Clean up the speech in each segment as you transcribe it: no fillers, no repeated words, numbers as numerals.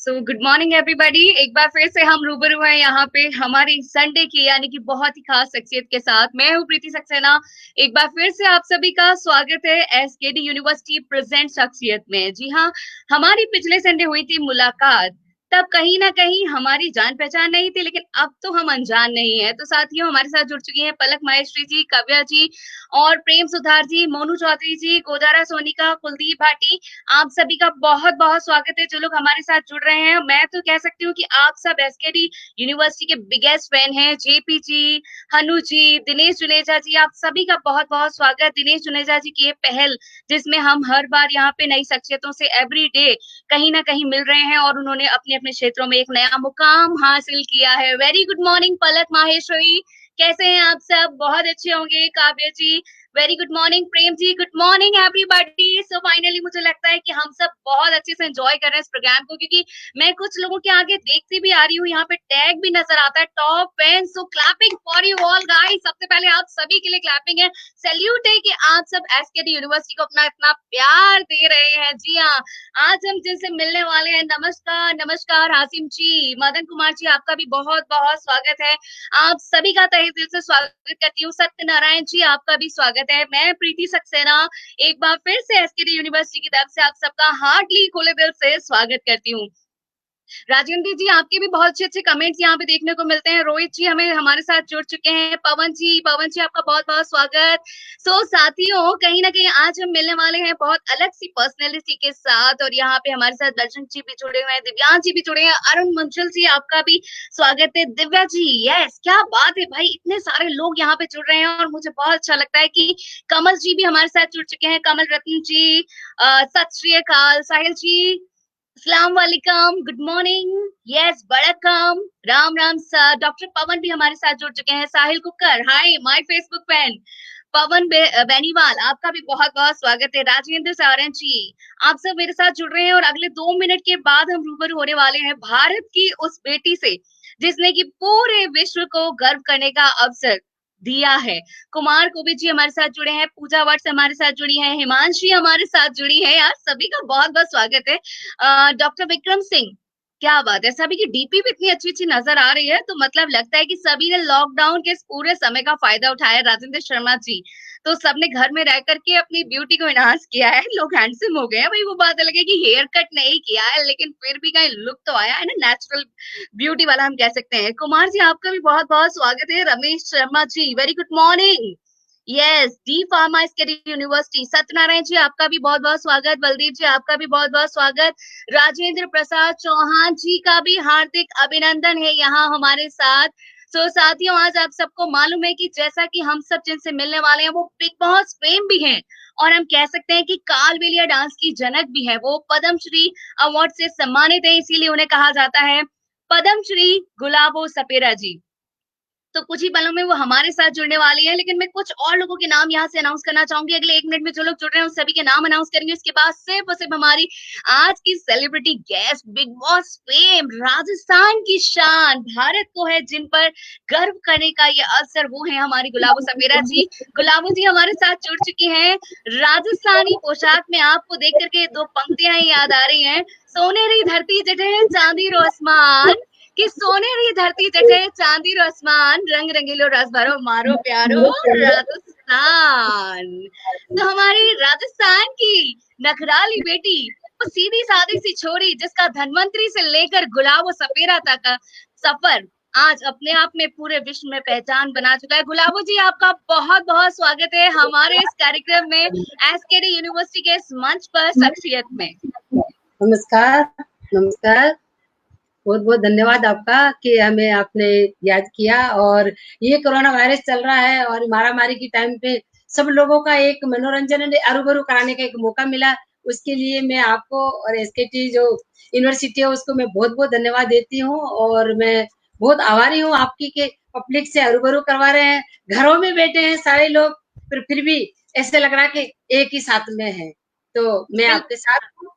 Good morning everybody. एक बार फिर से हम रूबरू हैं यहाँ पे हमारी संडे की यानी कि बहुत ही खास शख्सियत के साथ। मैं हूँ प्रीति सक्सेना। एक बार फिर से आप सभी का स्वागत है एसकेडी यूनिवर्सिटी प्रेजेंट शख्सियत में। जी हाँ, हमारी पिछले संडे हुई थी मुलाकात। तब कहीं ना कहीं हमारी जान पहचान नहीं थी, लेकिन अब तो हम अनजान नहीं है। तो साथियों, हमारे साथ जुड़ चुकी हैं पलक माहेश्वरी जी, काव्या जी और प्रेम सुधार जी, मोनू चौधरी जी, गोदारा सोनिका, कुलदीप भाटी। आप सभी का बहुत बहुत स्वागत है जो लोग हमारे साथ जुड़ रहे हैं। मैं तो कह सकती हूँ कि आप सब एसकेडी यूनिवर्सिटी के बिगेस्ट फैन हैं। जेपी जी, हनु जी, दिनेश जुनेजा जी, आप सभी का बहुत बहुत स्वागत। दिनेश जुनेजा जी की ये पहल, जिसमें हम हर बार यहाँ पे नई शख्सियतों से एवरी डे कहीं ना कहीं मिल रहे हैं और उन्होंने अपने अपने क्षेत्रों में एक नया मुकाम हासिल किया है। Very good morning Palak Maheshwari, कैसे हैं आप सब? बहुत अच्छे होंगे। Kavya ji, very good morning. Prem ji, good morning everybody. So finally मुझे लगता है कि हम सब बहुत अच्छे से एंजॉय कर रहे हैं इस प्रोग्राम को, क्योंकि मैं कुछ लोगों के आगे देखती भी आ रही हूँ, यहाँ पे टैग भी नजर आता है top fan. So clapping for you all guys. सबसे पहले आप सभी के लिए क्लैपिंग है, सैल्यूट है कि आप सब एसकेडी यूनिवर्सिटी को अपना इतना प्यार दे रहे हैं। जी हाँ, आज हम जिनसे मिलने वाले हैं, नमस्कार नमस्कार हासिम जी, मदन कुमार जी, आपका भी बहुत बहुत स्वागत है। आप सभी का तहे दिल से स्वागत करती हूँ। सत्यनारायण जी, आपका भी स्वागत है। मैं प्रीति सक्सेना एक बार फिर से एसकेडी यूनिवर्सिटी की तरफ से आप सबका हार्टली खुले दिल से स्वागत करती हूँ। राजेंद्र जी, आपके भी बहुत अच्छे अच्छे कमेंट्स यहाँ पे देखने को मिलते हैं। रोहित जी हमें हमारे साथ जुड़ चुके हैं। पवन जी, आपका बहुत बहुत स्वागत। साथियों, कहीं ना कहीं आज हम मिलने वाले हैं बहुत अलग सी पर्सनैलिटी के साथ, और यहाँ पे हमारे साथ दर्शन जी भी जुड़े हुए हैं, दिव्यांश जी भी जुड़े हैं, अरुण मंचल जी, आपका भी स्वागत है। दिव्या जी, यस, क्या बात है भाई, इतने सारे लोग यहाँ पे जुड़ रहे हैं और मुझे बहुत अच्छा लगता है कि कमल जी भी हमारे साथ जुड़ चुके हैं। कमल रत्न जी, सत श्री अकाल। साहिल जी, अस्सलाम वालेकुम, गुड मॉर्निंग, यस वड़कम, राम राम सर। डॉक्टर पवन भी हमारे साथ जुड़ चुके हैं। Sahil Kukar, hi my Facebook fan. Pawan Beniwal, आपका भी बहुत बहुत स्वागत है। राजेंद्र सारण जी, आप सब मेरे साथ जुड़ रहे हैं और अगले 2 मिनट के बाद हम रूबरू होने वाले हैं भारत की उस बेटी से जिसने की पूरे विश्व को गर्व करने का अवसर दिया है। कुमार कोबी जी हमारे साथ जुड़े हैं, पूजा वट्स हमारे साथ जुड़ी है, हिमांशी हमारे साथ जुड़ी है। यार सभी का बहुत बहुत स्वागत है। डॉक्टर विक्रम सिंह, क्या बात है, सभी की डीपी भी इतनी अच्छी अच्छी नजर आ रही है, तो मतलब लगता है कि सभी ने लॉकडाउन के इस पूरे समय का फायदा उठाया। राजेंद्र शर्मा जी, तो सबने घर में रह करके अपनी ब्यूटी को एनहांस किया है, लोग हैंडसम हो गए हैं भाई। वो बात अलग है कि हेयर कट नहीं किया है, लेकिन फिर भी कहीं लुक तो आया है ना, नेचुरल ब्यूटी वाला हम कह सकते हैं। कुमार जी, आपका भी बहुत बहुत स्वागत है। Ramesh Sharma ji, very good morning, yes D pharma university. Satyanarayan ji, आपका भी बहुत बहुत स्वागत। बलदीप जी, आपका भी बहुत बहुत स्वागत। राजेंद्र प्रसाद चौहान जी का भी हार्दिक अभिनंदन है यहाँ हमारे साथ। साथियों, आज आप सबको मालूम है कि जैसा कि हम सब जिनसे मिलने वाले हैं वो बिग बॉस फेम भी हैं, और हम कह सकते हैं कि कालबेलिया डांस की जनक भी है। वो पद्मश्री अवार्ड से सम्मानित है, इसीलिए उन्हें कहा जाता है पद्मश्री गुलाबो सपेरा जी। तो कुछ ही पलों में वो हमारे साथ जुड़ने वाली है, लेकिन मैं कुछ और लोगों के नाम यहाँ से अनाउंस करना चाहूंगी। अगले 1 मिनट में जो लोग जुड़ रहे हैं उन सभी के नाम अनाउंस करेंगे। उसके बाद सिर्फ और सिर्फ हमारी आज की celebrity guest, big boss fame, Rajasthan की शान, भारत को है जिन पर गर्व करने का ये अवसर, वो है हमारी गुलाबो सपेरा जी। गुलाबो जी हमारे साथ जुड़ चुकी हैं। राजस्थानी पोशाक में आपको देख करके दो पंक्तियां ही याद आ रही हैं, सोनेरी धरती जटे चांदी रो आसमान, कि सोनेरी धरती जटे चांदी रो आसमान, रंग रंगीलो रस भरो मारो प्यारो राजस्थान। तो हमारी राजस्थान की नखराली बेटी, वो सीधी सादी सी छोरी जिसका धनवंतरी से लेकर गुलाबो सपेरा तक का सफर आज अपने आप में पूरे विश्व में पहचान बना चुका है। गुलाबो जी, आपका बहुत बहुत स्वागत है हमारे इस कार्यक्रम में, एसकेडी यूनिवर्सिटी के इस मंच पर शख्सियत में। नमस्कार, नमस्कार। बहुत बहुत धन्यवाद आपका कि हमें आपने याद किया। और ये कोरोना वायरस चल रहा है और मारामारी की टाइम पे सब लोगों का एक मनोरंजन आरू-भरू कराने का एक मौका मिला, उसके लिए मैं आपको और एसकेटी जो यूनिवर्सिटी है उसको मैं बहुत-बहुत धन्यवाद देती हूँ। और मैं बहुत आभारी हूँ आपकी कि पब्लिक से आरू-भरू करवा रहे हैं। घरों में बैठे हैं सारे लोग, पर फिर भी ऐसे लग रहा है कि एक ही साथ में है। तो मैं आपके साथ हूँ।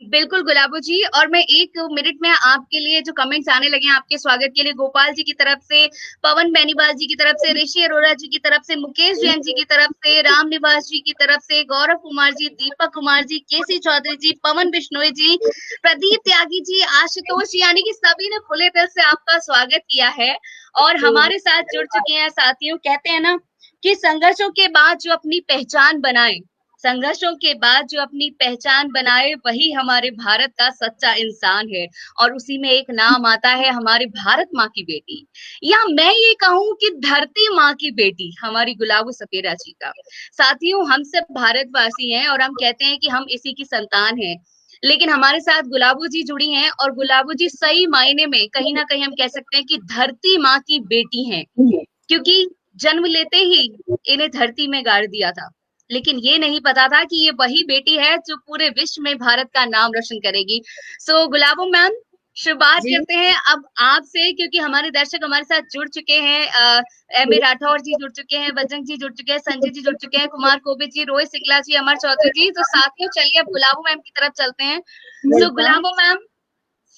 बिल्कुल गुलाबो जी, और मैं 1 मिनट में आपके लिए जो कमेंट्स आने लगे हैं आपके स्वागत के लिए, गोपाल जी की तरफ से, पवन बेनीवाल जी की तरफ से, ऋषि अरोड़ा जी की तरफ से, मुकेश जैन जी की तरफ से, राम निवास जी की तरफ से, गौरव कुमार जी, दीपक कुमार जी, केसी चौधरी जी, पवन बिश्नोई जी, प्रदीप त्यागी जी, आशुतोष जी, यानी कि सभी ने खुले दिल से आपका स्वागत किया है और हमारे साथ जुड़ चुके हैं साथियों। कहते हैं ना कि संघर्षों के बाद जो अपनी पहचान बनाए, संघर्षों के बाद जो अपनी पहचान बनाए, वही हमारे भारत का सच्चा इंसान है। और उसी में एक नाम आता है हमारी भारत माँ की बेटी, या मैं ये कहूं कि धरती माँ की बेटी, हमारी गुलाबो सपेरा जी का। साथियों, हम सब भारतवासी हैं और हम कहते हैं कि हम इसी की संतान हैं, लेकिन हमारे साथ गुलाबो जी जुड़ी हैं और गुलाबो जी सही मायने में कहीं ना कहीं हम कह सकते हैं कि धरती माँ की बेटी हैं, क्योंकि जन्म लेते ही इन्हें धरती में गाड़ दिया था, लेकिन ये नहीं पता था कि ये वही बेटी है जो पूरे विश्व में भारत का नाम रोशन करेगी। सो गुलाबो मैम, शुरुआत जी। करते हैं अब आपसे, क्योंकि हमारे दर्शक हमारे साथ जुड़ चुके हैं। एम ए राठौर जी जुड़ चुके हैं, बजरंग जी जुड़ चुके हैं, संजय जी जुड़ चुके हैं, कुमार कोविद जी, रोहित सिंगला जी, अमर चौधरी जी। तो साथियों चलिए अब गुलाबो मैम की तरफ चलते हैं। सो गुलाबो मैम,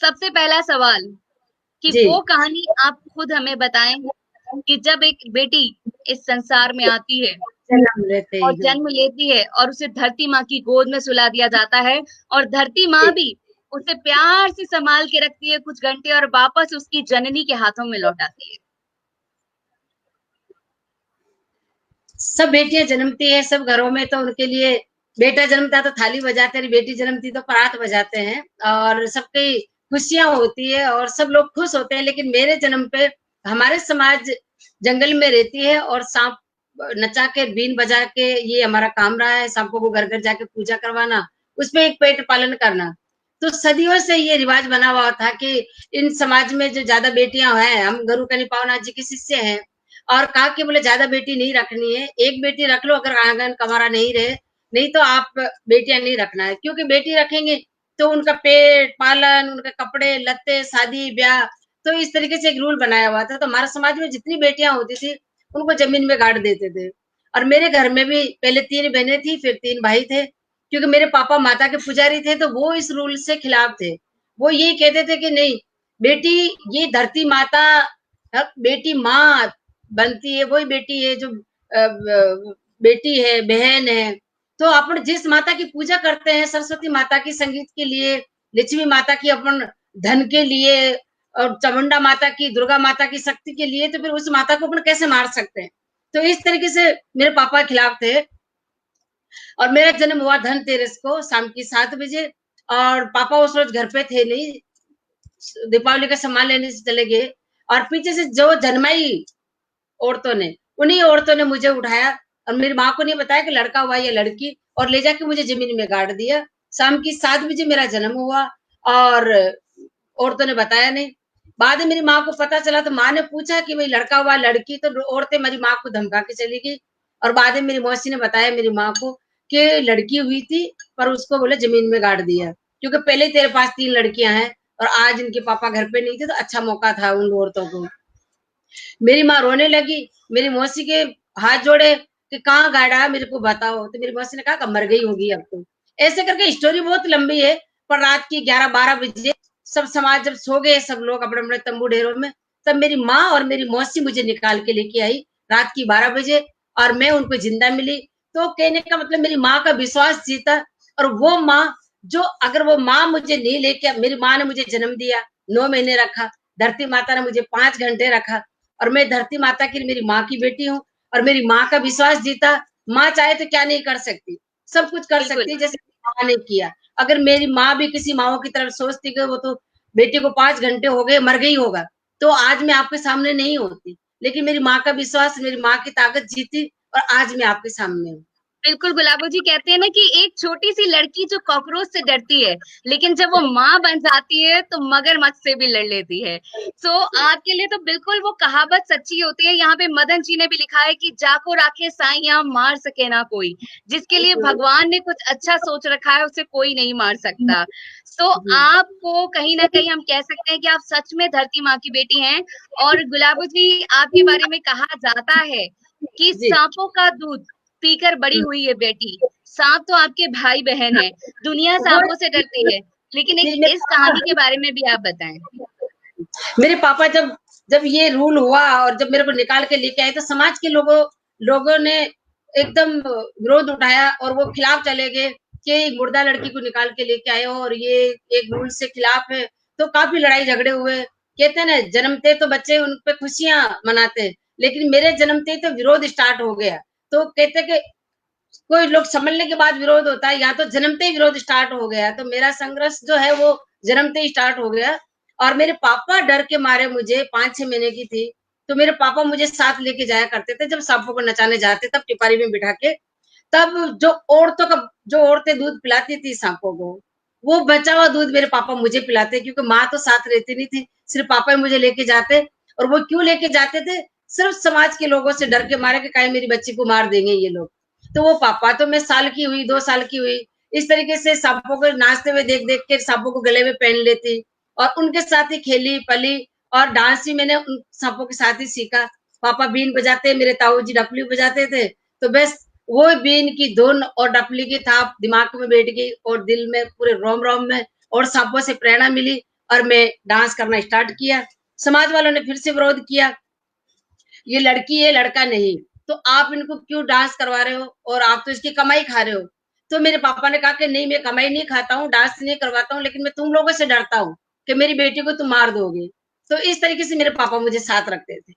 सबसे पहला सवाल कि जी। वो कहानी आप खुद हमें बताएं कि जब एक बेटी इस संसार में आती है जन्म लेते और ही हम। जन्म लेती है और उसे धरती माँ की गोद में सुला दिया जाता है, और धरती माँ भी उसे प्यार से संभाल के रखती है कुछ घंटे और वापस उसकी जननी के हाथों में लौटाती है। सब बेटियां जन्मती है, सब घरों में तो उनके लिए बेटा जन्मता तो थाली बजाते हैं, बेटी जन्मती तो परात बजाते हैं और सबकी खुशियां होती है और सब लोग खुश होते हैं। लेकिन मेरे जन्म पे हमारे समाज जंगल में रहती है और सांप नचा के बीन बजा के ये हमारा काम रहा है, सांपों को घर घर जाके पूजा करवाना, उसमें एक पेट पालन करना। तो सदियों से ये रिवाज बना हुआ था कि इन समाज में जो ज्यादा बेटियां हैं, हम गुरु कनि पावना जी के शिष्य हैं, और कहा कि बोले ज्यादा बेटी नहीं रखनी है, एक बेटी रख लो अगर आंगन कमारा नहीं रहे, नहीं तो आप बेटियां नहीं रखना है, क्योंकि बेटी रखेंगे तो उनका पेट पालन, उनके कपड़े लत्ते, शादी ब्याह, तो इस तरीके से एक रूल बनाया हुआ था। तो हमारे समाज में जितनी बेटियां होती थी उनको जमीन में गाड़ देते थे। और मेरे घर में भी पहले 3 बहनें थी, फिर 3 भाई थे, क्योंकि मेरे पापा माता के पुजारी थे, तो वो इस रूल से खिलाफ थे। वो ये कहते थे कि नहीं, बेटी, ये धरती माता, बेटी माँ बनती है, वही बेटी है जो बेटी है, बहन है। तो अपन जिस माता की पूजा करते हैं, सरस्वती माता की संगीत के लिए, लक्ष्मी माता की अपन धन के लिए, और चामुंडा माता की, दुर्गा माता की शक्ति के लिए, तो फिर उस माता को अपन कैसे मार सकते हैं? तो इस तरीके से मेरे पापा खिलाफ थे। और मेरा जन्म हुआ धनतेरस को शाम की 7 बजे, और पापा उस रोज घर पे थे नहीं, दीपावली का सामान लेने से चले गए। और पीछे से जो जन्माई औरतों ने, उन्हीं औरतों ने मुझे उठाया और मेरी माँ को नहीं बताया कि लड़का हुआ या लड़की, और ले जाके मुझे जमीन में गाड़ दिया। शाम की 7 बजे मेरा जन्म हुआ और औरतों ने बताया नहीं। बाद में मेरी माँ को पता चला तो माँ ने पूछा कि भाई लड़का हुआ लड़की, तो औरतें मेरी माँ को धमका के चली गई। और बाद में मेरी मौसी ने बताया मेरी माँ को कि लड़की हुई थी, पर उसको बोले जमीन में गाड़ दिया, क्योंकि पहले तेरे पास 3 लड़कियां हैं और आज इनके पापा घर पे नहीं थे, तो अच्छा मौका था उन औरतों को। मेरी माँ रोने लगी, मेरी मौसी के हाथ जोड़े कि कहाँ गाड़ा, मेरे को बताओ। तो मेरी मौसी ने कहा कि मर गई होगी अब तो। ऐसे करके स्टोरी बहुत लंबी है। पर रात की 11-12 बजे सब समाज जब सो गए, सब लोग अपने अपने तंबू ढेरों में, तब मेरी माँ और मेरी मौसी मुझे निकाल के लेके आई रात की 12 बजे, और मैं उनको जिंदा मिली। तो कहने का मतलब मेरी माँ का विश्वास जीता। और वो माँ, जो अगर वो माँ मुझे नहीं लेके, मेरी माँ ने मुझे जन्म दिया, 9 महीने रखा, धरती माता ने मुझे 5 घंटे रखा, और मैं धरती माता की, मेरी माँ की बेटी हूँ, और मेरी माँ का विश्वास जीता। माँ चाहे तो क्या नहीं कर सकती, सब कुछ कर बिल्कुल। सकती है, जैसे माँ ने किया। अगर मेरी माँ भी किसी माओ की तरफ सोचती कि वो तो बेटी को 5 घंटे हो गए, मर गई होगा, तो आज मैं आपके सामने नहीं होती। लेकिन मेरी माँ का विश्वास, मेरी माँ की ताकत जीती, और आज मैं आपके सामने हूँ। बिल्कुल गुलाबो जी, कहते हैं ना कि एक छोटी सी लड़की जो कॉकरोच से डरती है, लेकिन जब वो माँ बन जाती है तो मगरमच्छ से भी लड़ लेती है। सो आपके लिए तो बिल्कुल वो कहावत सच्ची होती है। यहाँ पे मदन जी ने भी लिखा है कि जाको राखे साइया मार सके ना कोई, जिसके लिए भगवान ने कुछ अच्छा सोच रखा है उसे कोई नहीं मार सकता। सो आपको कहीं ना कहीं हम कह सकते हैं कि आप सच में धरती माँ की बेटी हैं। और गुलाबो जी, आपके बारे में कहा जाता है कि जी। सांपों का दूध पीकर बड़ी हुई है बेटी। सांप तो आपके भाई बहन है, दुनिया वो सांपों से डरती है, लेकिन फिर एक मेरे इस कहानी के पापा बारे में भी आप बताएं। मेरे पापा जब जब ये रूल हुआ और जब मेरे को निकाल के लेके आए तो समाज के लोगों लोगों ने एकदम विरोध उठाया और वो खिलाफ चले गए कि एक मुर्दा लड़की को निकाल के लेके आए हो और ये एक रूल से खिलाफ है। तो काफी लड़ाई झगड़े हुए। कहते हैं ना, जन्मते तो बच्चे उन पे खुशियां मनाते हैं, लेकिन मेरे जन्मते तो विरोध स्टार्ट हो गया। तो कहते कि कोई लोग संभलने के बाद विरोध होता है, यहाँ तो जन्मते ही विरोध स्टार्ट हो गया। तो मेरा संघर्ष जो है वो जन्मते ही स्टार्ट हो गया। और मेरे पापा डर के मारे, मुझे 5-6 महीने की थी, तो मेरे पापा मुझे साथ लेके जाया करते थे जब सांपों को नचाने जाते, तब टिपारी में बिठा के। तब जो औरतें दूध पिलाती थी सांपों को, वो बचा हुआ दूध मेरे पापा मुझे पिलाते, क्योंकि माँ तो साथ रहती नहीं थी, सिर्फ पापा ही मुझे लेके जाते। और वो क्यों लेके जाते थे? सिर्फ समाज के लोगों से डर के मारे कि कहीं मेरी बच्ची को मार देंगे ये लोग। तो वो पापा, तो मैं साल की हुई, 2 साल की हुई, इस तरीके से सांपों को नाचते हुए देख देख के सांपों को गले में पहन लेती और उनके साथ ही खेली पली। और डांस भी मैंने उन सांपों के साथ ही सीखा। पापा बीन बजाते, मेरे ताऊ जी डफली बजाते थे, तो बस वो बीन की धुन और डफली की थाप दिमाग में बैठ गई और दिल में पूरे रोम रोम में, और सांपों से प्रेरणा मिली और मैं डांस करना स्टार्ट किया। समाज वालों ने फिर से विरोध किया, ये लड़की है लड़का नहीं, तो आप इनको क्यों डांस करवा रहे हो और आप तो इसकी कमाई खा रहे हो। तो मेरे पापा ने कहा कि नहीं, मैं कमाई नहीं खाता हूँ, डांस नहीं करवाता हूँ, लेकिन मैं तुम लोगों से डरता हूँ कि मेरी बेटी को तुम मार दोगे। तो इस तरीके से मेरे पापा मुझे साथ रखते थे।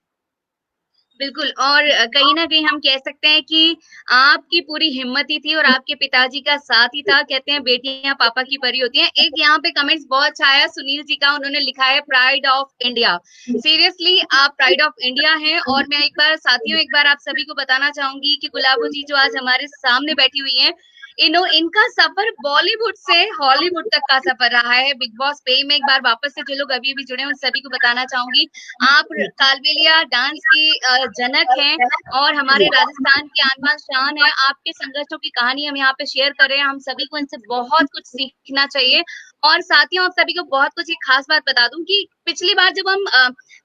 बिल्कुल। और कहीं न कहीं हम कह सकते हैं कि आपकी पूरी हिम्मत ही थी और आपके पिताजी का साथ ही था। कहते हैं बेटियाँ पापा की परी होती हैं। एक यहाँ पे कमेंट्स बहुत अच्छा आया सुनील जी का, उन्होंने लिखा है प्राइड ऑफ इंडिया। सीरियसली आप प्राइड ऑफ इंडिया हैं। और मैं एक बार साथियों, एक बार आप सभी को बताना चाहूँगी कि गुलाबो जी जो आज हमारे सामने बैठी हुई हैं, इनका सफर बॉलीवुड से हॉलीवुड तक का सफर रहा है। बिग बॉस फेम में एक बार वापस से जो लोग अभी-अभी जुड़े हैं उन सभी को बताना चाहूँगी, आप कालबेलिया डांस की जनक हैं और हमारे राजस्थान की आन बान शान है। आपके संघर्षों की कहानी हम यहाँ पे शेयर कर रहे हैं। हम सभी को इनसे बहुत कुछ सीखना चाहिए। और साथियों, आप सभी को बहुत कुछ एक खास बात बता दूं कि पिछली बार जब हम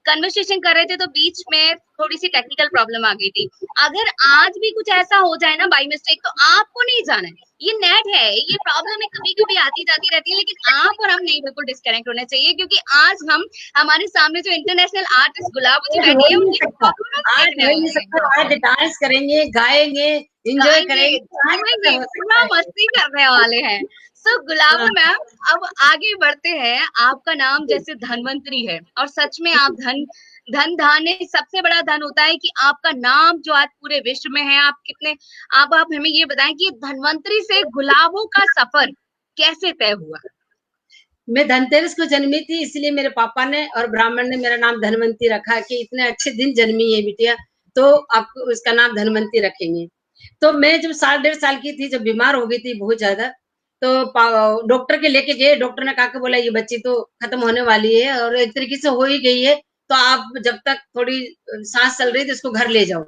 कन्वर्सेशन कर रहे थे तो बीच में थोड़ी सी टेक्निकल प्रॉब्लम आ गई थी। अगर आज भी कुछ ऐसा हो जाए ना बाय मिस्टेक, तो आपको नहीं जाना है, ये नेट है, ये प्रॉब्लम है, कभी कभी आती जाती रहती है, लेकिन आप और हम नहीं बिल्कुल डिस्कनेक्ट होने चाहिए, क्योंकि आज हम हमारे सामने जो इंटरनेशनल आर्टिस्ट गुलाबो जी आज हो बैठी है ही नहीं उनकी सकता, परफॉर्मेंस आज देखने हो ही नहीं वाले हैं। सकता। आज डांस करेंगे, गाएंगे, एंजॉय गाएंगे, करेंगे, आज झूमेंगे, कैसे हो पूरा सकता है। मस्ती करने वाले हैं। सो गुलाबो हाँ। मैम, अब आगे बढ़ते हैं। आपका नाम जैसे धनवंतरी है और सच में आप धन धान्य सबसे बड़ा धन होता है कि आपका नाम जो आज पूरे विश्व में है। आप कितने, अब आप हमें ये बताएं कि धनवंतरी से गुलाबो का सफर कैसे तय हुआ? मैं धनतेरस को जन्मी थी, इसलिए मेरे पापा ने और ब्राह्मण ने मेरा नाम धनवंती रखा कि इतने अच्छे दिन जन्मी है बिटिया, तो आपको उसका नाम धनवंती रखेंगे। तो मैं जब 1.5 साल की थी, जब बीमार हो गई थी बहुत ज्यादा, तो डॉक्टर के लेके गए। डॉक्टर ने कहा कि बोला ये बच्ची तो खत्म होने वाली है और एक तरीके से हो ही गई है, तो आप जब तक थोड़ी सांस चल रही थी इसको घर ले जाओ।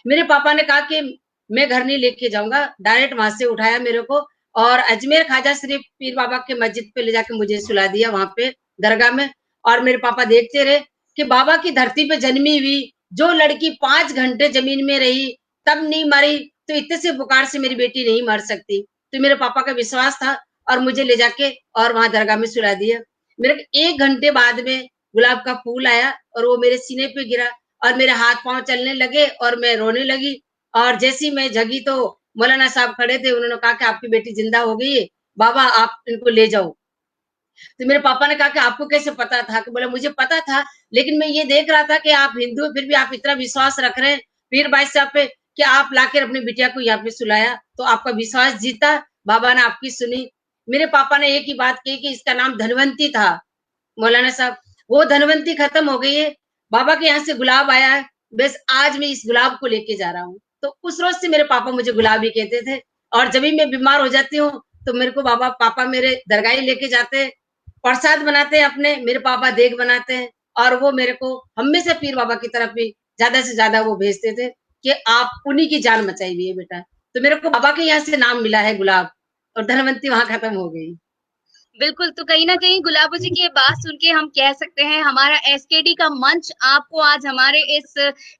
मेरे पापा ने कहा कि मैं घर नहीं लेके जाऊंगा, डायरेक्ट वहां से उठाया मेरे को और अजमेर ख्वाजा शरीफ पीर बाबा के मस्जिद पे ले जाके मुझे सुला दिया वहां पे दरगाह में। और मेरे पापा देखते रहे कि बाबा की धरती पे जन्मी हुई जो लड़की 5 घंटे जमीन में रही तब नहीं मरी, तो इतने से बुखार से मेरी बेटी नहीं मर सकती। तो मेरे पापा का विश्वास था और मुझे ले जाके और वहां दरगाह में सुला दिया। मेरे 1 घंटे बाद में गुलाब का फूल आया और वो मेरे सीने पे गिरा और मेरे हाथ पांव चलने लगे और मैं रोने लगी। और जैसे ही मैं जगी तो मौलाना साहब खड़े थे, उन्होंने कहा कि आपकी बेटी जिंदा हो गई है, बाबा आप इनको ले जाओ। तो मेरे पापा ने कहा कि आपको कैसे पता था? कि बोला मुझे पता था, लेकिन मैं ये देख रहा था कि आप हिंदू फिर भी आप इतना विश्वास रख रहे हैं पीर भाई साहब पे कि आप लाकर अपनी बिटिया को यहाँ पे सुलाया, तो आपका विश्वास जीता, बाबा ने आपकी सुनी। मेरे पापा ने एक ही बात कही कि इसका नाम धनवंती था। मौलाना साहब, वो धनवंती खत्म हो गई है, बाबा के यहाँ से गुलाब आया है, बस आज मैं इस गुलाब को लेके जा रहा हूँ। तो उस रोज से मेरे पापा मुझे गुलाब ही कहते थे। और जब भी मैं बीमार हो जाती हूँ तो मेरे को पापा मेरे दरगाह ही लेके जाते हैं, प्रसाद बनाते हैं अपने, मेरे पापा देग बनाते हैं और वो मेरे को हमेशा पीर बाबा की तरफ भी ज्यादा से ज्यादा वो भेजते थे कि आप उन्हीं की जान बचाई हुई है बेटा। तो मेरे को बाबा के यहाँ से नाम मिला है गुलाब और धनवंती वहां खत्म हो गई। बिल्कुल, तो कहीं न कहीं गुलाबो जी की ये बात सुन के हम कह सकते हैं हमारा एसकेडी का मंच आपको आज हमारे इस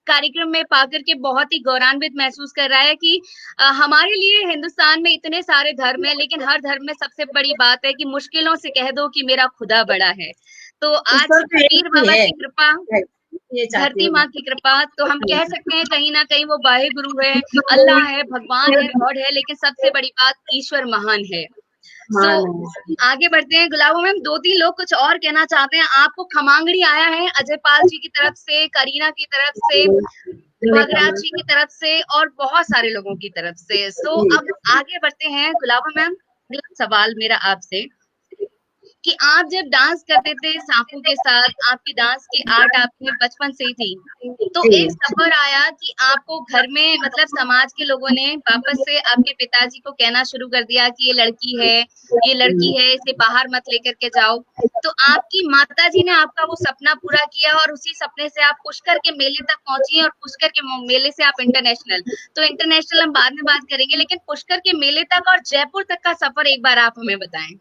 कार्यक्रम में पाकर के बहुत ही गौरवान्वित महसूस कर रहा है कि हमारे लिए हिंदुस्तान में इतने सारे धर्म हैं, लेकिन हर धर्म में सबसे बड़ी बात है कि मुश्किलों से कह दो कि मेरा खुदा बड़ा है। तो आज ईश्वर तो एक पीर ही बाबा है, की कृपा, ये चाहती धरती हूँ माँ की कृपा, तो हम कह सकते हैं कहीं न कहीं वो वाहे गुरु है, अल्लाह है, भगवान है, गॉड है, लेकिन सबसे बड़ी बात ईश्वर महान है। सो मान है। आगे बढ़ते हैं। गुलाबो मैम, 2-3 लोग कुछ और कहना चाहते हैं। आपको खमांगड़ी आया है अजय पाल जी की तरफ से, करीना की तरफ से, दिल का भगराज मान। जी की तरफ से और बहुत सारे लोगों की तरफ से। सो जी। अब आगे बढ़ते हैं। गुलाबो मैम, अगला सवाल मेरा आपसे कि आप जब डांस करते थे सांपों के साथ, आपकी डांस की आर्ट आप में बचपन से ही थी। तो जी। एक सफर आया कि आपको घर में मतलब समाज के लोगों ने वापस से आपके पिताजी को कहना शुरू कर दिया कि ये लड़की है, इसे बाहर मत लेकर के जाओ। तो आपकी माताजी ने आपका वो सपना पूरा किया और उसी सपने से आप पुष्कर के मेले तक पहुंची और पुष्कर के मेले से आप इंटरनेशनल, तो इंटरनेशनल हम बाद में बात करेंगे, लेकिन पुष्कर के मेले तक और जयपुर तक का सफर एक बार आप हमें बताएं।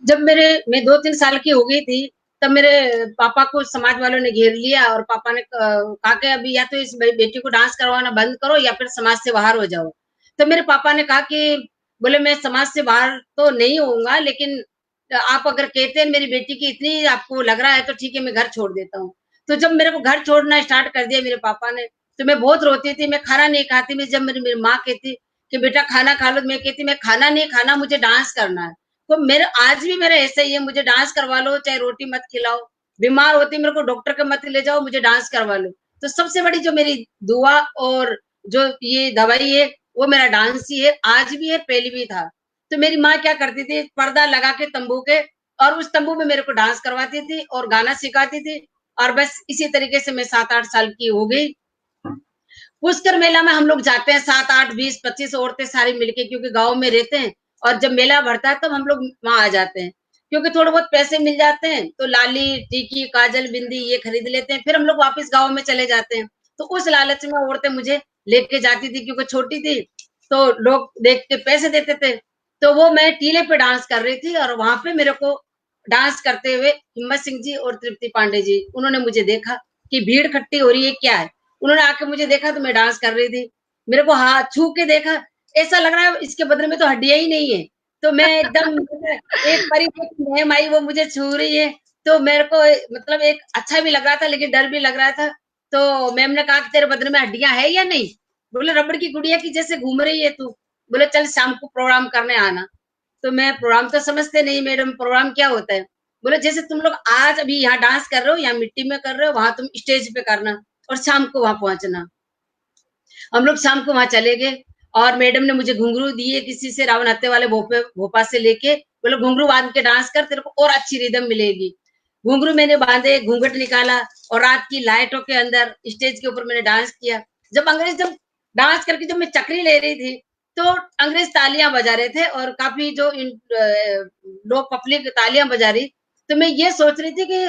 जब मैं 2-3 साल की हो गई थी, तब मेरे पापा को समाज वालों ने घेर लिया और पापा ने कहा कि अभी या तो इस बेटी को डांस करवाना बंद करो या फिर समाज से बाहर हो जाओ। तो मेरे पापा ने कहा कि बोले मैं समाज से बाहर तो नहीं होऊँगा, लेकिन आप अगर कहते हैं मेरी बेटी की इतनी आपको लग रहा है तो ठीक है, मैं घर छोड़ देता हूँ। तो जब मेरे को घर छोड़ना स्टार्ट कर दिया मेरे पापा ने, तो मैं बहुत रोती थी, मैं खाना नहीं खाती। मैं जब मेरी मेरी माँ कहती कि बेटा खाना खा लो, मैं कहती मैं खाना नहीं खाना, मुझे डांस करना है। तो मेरे आज भी मेरा ऐसा ही है, मुझे डांस करवा लो, चाहे रोटी मत खिलाओ, बीमार होती मेरे को डॉक्टर के मत ले जाओ, मुझे डांस करवा लो। तो सबसे बड़ी जो मेरी दुआ और जो ये दवाई है, वो मेरा डांस ही है, आज भी है, पहले भी था। तो मेरी माँ क्या करती थी, पर्दा लगा के तंबू के, और उस तंबू में मेरे को डांस करवाती थी और गाना सिखाती थी, और बस इसी तरीके से मैं 7-8 साल की हो गई। पुष्कर मेला में हम लोग जाते हैं 7-8, 20-25 औरतें सारी मिलके, क्योंकि गाँव में रहते हैं, और जब मेला भरता है तब हम लोग वहाँ आ जाते हैं। क्योंकि थोड़े बहुत पैसे मिल जाते हैं, तो लाली, टीकी, काजल, बिंदी ये खरीद लेते हैं, फिर हम लोग वापस गाँव में चले जाते हैं। तो उस लालच में औरतें मुझे लेके जाती थी, क्योंकि छोटी थी, तो लोग देख के पैसे देते थे। तो वो मैं टीले पे डांस कर रही थी, और वहाँ पे मेरे को डांस करते हुए हिम्मत सिंह जी और तृप्ति पांडे जी, उन्होंने मुझे देखा कि भीड़ इकट्ठी हो रही है, क्या है? उन्होंने आके मुझे देखा तो मैं डांस कर रही थी। मेरे को हाथ छू के देखा, ऐसा लग रहा है इसके बदन में तो हड्डियाँ ही नहीं है। तो मैं एकदम एक परी देखी मैम आई, वो मुझे छू रही है, तो मेरे को मतलब एक अच्छा भी लग रहा था, लेकिन डर भी लग रहा था। तो मैम ने कहा कि तेरे बदन में हड्डियाँ है या नहीं? बोले रबड़ की गुड़िया की जैसे घूम रही है तू। बोले चल शाम को प्रोग्राम करने आना। तो मैं प्रोग्राम तो समझते नहीं मैडम, प्रोग्राम क्या होता है? बोले जैसे तुम लोग आज अभी यहाँ डांस कर रहे हो, यहाँ मिट्टी में कर रहे हो, वहाँ तुम स्टेज पे करना और शाम को वहाँ पहुँचना। हम लोग शाम को वहाँ चले गए, और मैडम ने मुझे घुंघरू दिए किसी से, रावण हत्ते वाले भोपा से लेके, बोले घुंघरू बांध के डांस कर, तेरे को और अच्छी रिदम मिलेगी। घुंघरू मैंने बांधे, घूंघट निकाला, और रात की लाइटों के अंदर स्टेज के ऊपर मैंने डांस किया। जब डांस करके जब मैं चक्री ले रही थी, तो अंग्रेज तालियां बजा रहे थे, और काफी जो लोग पब्लिक तालियां बजा रही। तो मैं ये सोच रही थी कि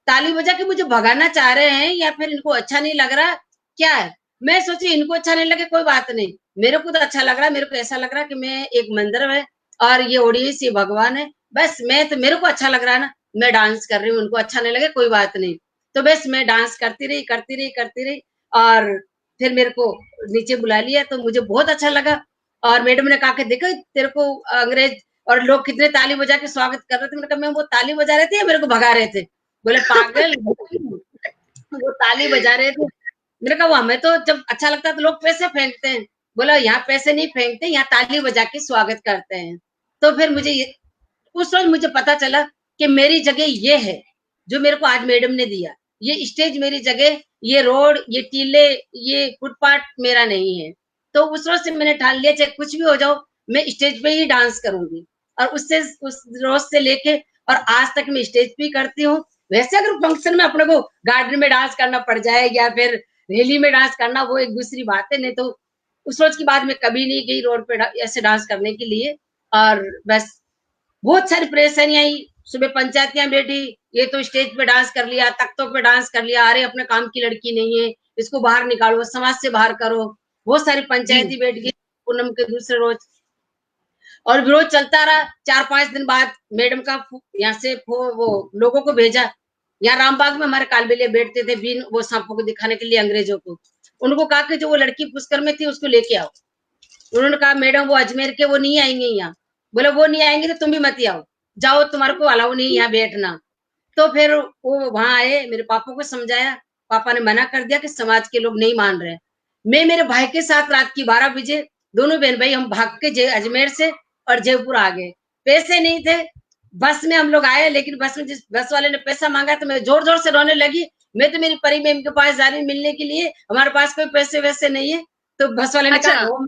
ताली बजा के मुझे भगाना चाह रहे हैं या फिर इनको अच्छा नहीं लग रहा, क्या है? मैं सोची इनको अच्छा नहीं लगे कोई बात नहीं, मेरे को तो अच्छा लग रहा है। मेरे को ऐसा लग रहा है कि मैं एक मंदिर है और ये ओडिसी भगवान है, बस मैं तो, मेरे को अच्छा लग रहा है ना, मैं डांस कर रही हूँ, उनको अच्छा नहीं लगे कोई बात नहीं। तो बस मैं डांस करती रही, और फिर मेरे को नीचे बुला लिया, तो मुझे बहुत अच्छा लगा। और मैडम ने कहा कि देखो तेरे को अंग्रेज और लोग कितने ताली बजा के स्वागत कर रहे थे। मैंने कहा मैम वो ताली बजा रहे थे या मेरे को भगा रहे थे? बोले पागल, वो ताली बजा रहे थे। मैंने कहा वो हमें तो जब अच्छा लगता है तो लोग पैसे फेंकते हैं। बोला यहाँ पैसे नहीं फेंकते, यहाँ ताली बजा के स्वागत करते हैं। तो फिर मुझे ये, उस रोज मुझे पता चला कि मेरी जगह ये है, जो मेरे को आज मैडम ने दिया। ये स्टेज मेरी जगह, ये रोड, ये टीले, ये फुटपाथ मेरा नहीं है। तो उस रोज से मैंने ठान लिया, चाहे कुछ भी हो जाओ, मैं स्टेज पे ही डांस करूंगी। और उससे उस रोज से लेके और आज तक मैं स्टेज पे ही करती हूँ। वैसे अगर फंक्शन में अपने को गार्डन में डांस करना पड़ जाए या फिर रैली में डांस करना, वो एक दूसरी बात है, नहीं तो उस रोज की बाद मैं कभी नहीं गई रोड पे ऐसे डांस करने के लिए। और बस बहुत सारी परेशानियां आई। सुबह पंचायतियां बैठी, ये तो स्टेज पे डांस कर लिया, तख्तों पे डांस कर लिया, अरे अपने काम की लड़की नहीं है, इसको बाहर निकालो, समाज से बाहर करो। बहुत सारी जी। पंचायती बैठ गई पूनम के दूसरे रोज। और विरोध चलता रहा। 4-5 दिन बाद मैडम का यहाँ से वो लोगों को भेजा। यहाँ रामबाग में हमारे कालबेलिया बैठते थे बीन वो सांपों को दिखाने के लिए अंग्रेजों को। उनको कहा कि जो वो लड़की पुष्कर में थी उसको लेके आओ। उन्होंने कहा मैडम वो अजमेर के वो नहीं आएंगे यहाँ। बोले वो नहीं आएंगे तो तुम भी मत आओ, जाओ तुम्हारे को अलाउ नहीं यहाँ बैठना। तो फिर वो वहां आए, मेरे पापा को समझाया, पापा ने मना कर दिया कि समाज के लोग नहीं मान रहे। मैं मेरे भाई के साथ रात की 12 बजे दोनों बहन भाई हम भाग के अजमेर से और जयपुर आ गए। पैसे नहीं थे, बस में हम लोग आए, लेकिन बस में जिस बस वाले ने पैसा मांगा तो मैं जोर जोर से रोने लगी। मैं तो मेरी परी मैम के पास जा रही मिलने के लिए, हमारे पास कोई पैसे वैसे नहीं है। तो बस वाले ने कहा अच्छा।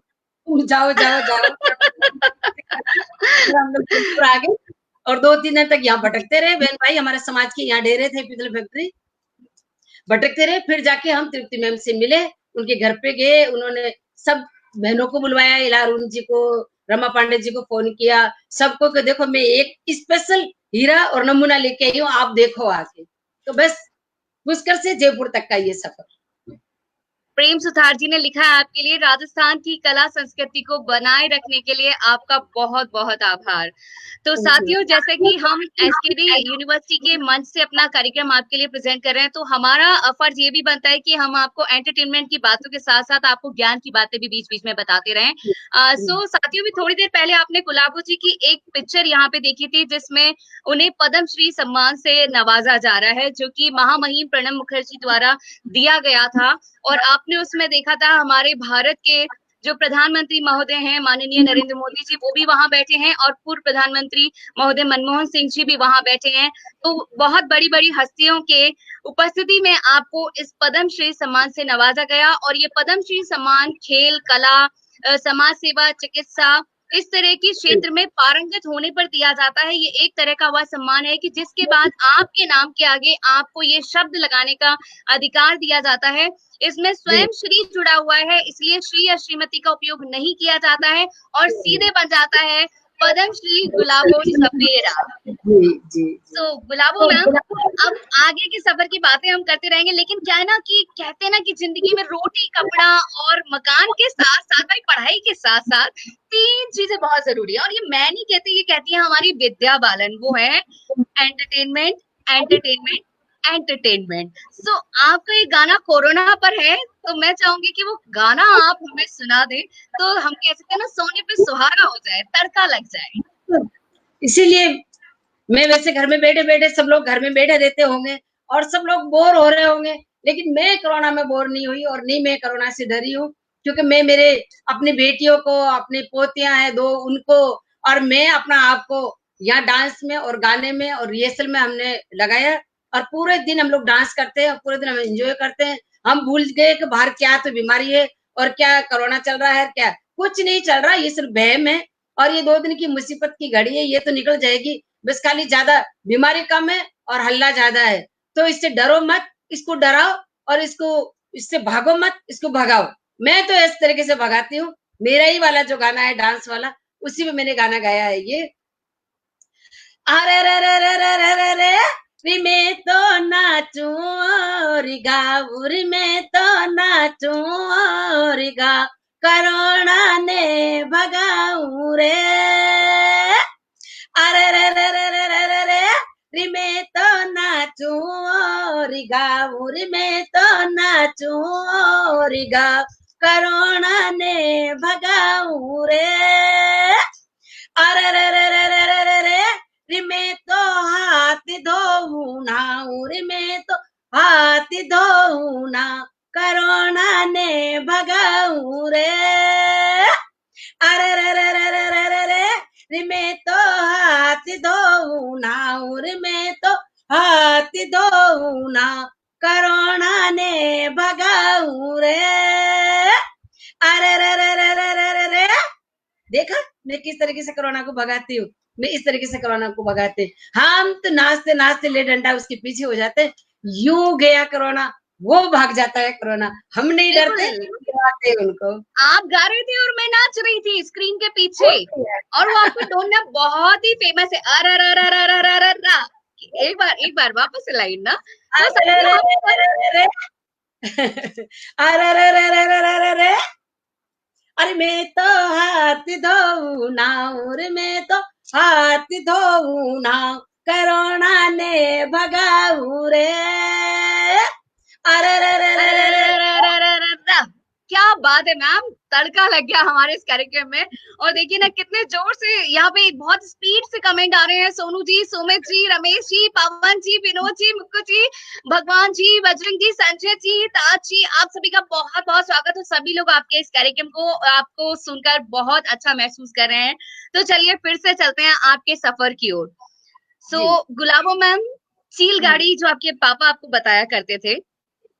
जाओ जाओ जाओ। हम लोग जयपुर आ गए और 2-3 दिन तक यहाँ भटकते रहे बहन भाई। हमारे समाज के यहाँ डेरे थे पीतल फैक्ट्री, भटकते रहे। फिर जाके हम तृप्ति मैम से मिले, उनके घर पे गए। उन्होंने सब बहनों को बुलवाया, इलारुन जी को, रमा पांडे जी को फोन किया, सबको कि देखो मैं एक स्पेशल हीरा और नमूना लेके आई हूँ, आप देखो आके। तो बस पुष्कर से जयपुर तक का ये सफर। प्रेम सुथार जी ने लिखा है आपके लिए, राजस्थान की कला संस्कृति को बनाए रखने के लिए आपका बहुत बहुत आभार। तो साथियों, जैसे कि हम एसकेडी यूनिवर्सिटी के मंच से अपना कार्यक्रम आपके लिए प्रेजेंट कर रहे हैं, तो हमारा फर्ज ये भी बनता है कि हम आपको एंटरटेनमेंट की बातों के साथ साथ आपको ज्ञान की बातें भी बीच बीच में बताते रहें। सो साथियों, भी थोड़ी देर पहले आपने गुलाबो जी की एक पिक्चर यहाँ पे देखी थी जिसमें उन्हें पद्मश्री सम्मान से नवाजा जा रहा है, जो कि महामहिम प्रणब मुखर्जी द्वारा दिया गया था। और आपने उसमें देखा था हमारे भारत के जो प्रधानमंत्री महोदय हैं माननीय नरेंद्र मोदी जी, वो भी वहां बैठे हैं, और पूर्व प्रधानमंत्री महोदय मनमोहन सिंह जी भी वहां बैठे हैं। तो बहुत बड़ी बड़ी हस्तियों के उपस्थिति में आपको इस पद्मश्री सम्मान से नवाजा गया। और ये पद्मश्री सम्मान खेल, कला, समाज सेवा, चिकित्सा, इस तरह के क्षेत्र में पारंगत होने पर दिया जाता है। ये एक तरह का वह सम्मान है कि जिसके बाद आपके नाम के आगे आपको ये शब्द लगाने का अधिकार दिया जाता है। इसमें स्वयं श्री जुड़ा हुआ है, इसलिए श्री या श्रीमती का उपयोग नहीं किया जाता है और सीधे बन जाता है पद्मश्री गुलाबो सपेरा। तो गुलाबो मैम, अब आगे के सफर की बातें हम करते रहेंगे, लेकिन क्या है ना कि कहते हैं ना कि जिंदगी में रोटी, कपड़ा और मकान के साथ साथ भाई पढ़ाई के साथ साथ 3 चीजें बहुत जरूरी है। और ये मैं नहीं कहती, ये कहती है हमारी विद्या बालन, वो है एंटरटेनमेंट, एंटरटेनमेंट, एंटरटेनमेंट। सो आपका ये गाना कोरोना पर है, तो मैं चाहूंगी कि वो गाना आप हमें सुना दें, तो हम कह सकते हैं ना सोने पे सुहागा हो जाए, तड़का लग जाए। इसीलिए मैं वैसे घर में बैठे बैठे, सब लोग घर में बैठे रहते होंगे और सब लोग बोर हो रहे होंगे, लेकिन मैं कोरोना में बोर नहीं हुई और नहीं मैं कोरोना से डरी हूँ। क्योंकि मैं मेरे अपनी बेटियों को, अपनी पोतियां हैं 2 उनको, और मैं अपना आप को यहाँ डांस में और गाने में और रिहर्सल में हमने लगाया। और पूरे दिन हम लोग डांस करते हैं और पूरे दिन हम एंजॉय करते हैं। हम भूल गए कि बाहर क्या तो बीमारी है और क्या कोरोना चल रहा है, क्या कुछ नहीं चल रहा, ये सिर्फ वहम है। और ये 2 दिन की मुसीबत की घड़ी है, ये तो निकल जाएगी। बस खाली ज्यादा बीमारी कम है और हल्ला ज्यादा है। तो इससे डरो मत, इसको डराओ और इससे भागो मत, इसको भगाओ। मैं तो इस तरीके से भगाती हूँ। मेरा ही वाला जो गाना है डांस वाला, उसी में मैंने गाना गाया है ये। अरे रे रे रे रे रे रे रे री मैं तो नाचूं री गाऊं, री मैं तो नाचूं री गा, कोरोना ने भगाऊं रे। अरे रे रे रे रे रे रे रे री मैं तो नाचूं री गाऊं, री मैं तो नाचूं री गा, कोरोना ने भगाऊं रे। अरे रे रे रे रे रे रे रे री मैं तो हाथ धोऊं नाऊं, री मैं तो हाथ धोऊं ना, कोरोना ने भगाऊं रे। अरे रे रे रे रे रे रे रे री मैं तो हाथ धोऊं नाऊं, री मैं तो हाथ धोऊं ना, कोरोना ने भगाऊं रे। अरे रे रे रे रे रे रे रे, देखा मैं किस तरीके से कोरोना को भगाती हूँ। मैं इस तरीके से कोरोना को भगाते। हम तो नाचते नाचते ले डंडा उसके पीछे हो जाते, यूं गया कोरोना, वो भाग जाता है कोरोना। हम नहीं डरते, डराते उनको। आप गा रहे थे और मैं नाच रही थी स्क्रीन के पीछे, और वो आपका टोन ना बहुत ही फेमस है। अरे रे रे रे रे रे रे, एक बार वापस से लाइन ना। तो अरे रे रे रे रे रे, अरे रे रे रे रे रे रे, अरे मैं तो हाथ धोऊ नाव रे, मैं तो हाथ धोऊ नाव, कोरोना ने भगाऊ रे। अरे रे रे रे रे रे। अरे क्या बात है मैम, तड़का लग गया हमारे इस कार्यक्रम में। और देखिए ना कितने जोर से यहाँ पे बहुत स्पीड से कमेंट आ रहे हैं। सोनू जी, सुमित जी, रमेश जी, पवन जी, विनोद जी, मुक्कू जी, भगवान जी, बजरंग जी, संजय जी, ताज जी, आप सभी का बहुत बहुत स्वागत है। सभी लोग आपके इस कार्यक्रम को आपको सुनकर बहुत अच्छा महसूस कर रहे हैं। तो चलिए फिर से चलते हैं आपके सफर की ओर। सो जी गुलाबो मैम, चील गाड़ी जो आपके पापा आपको बताया करते थे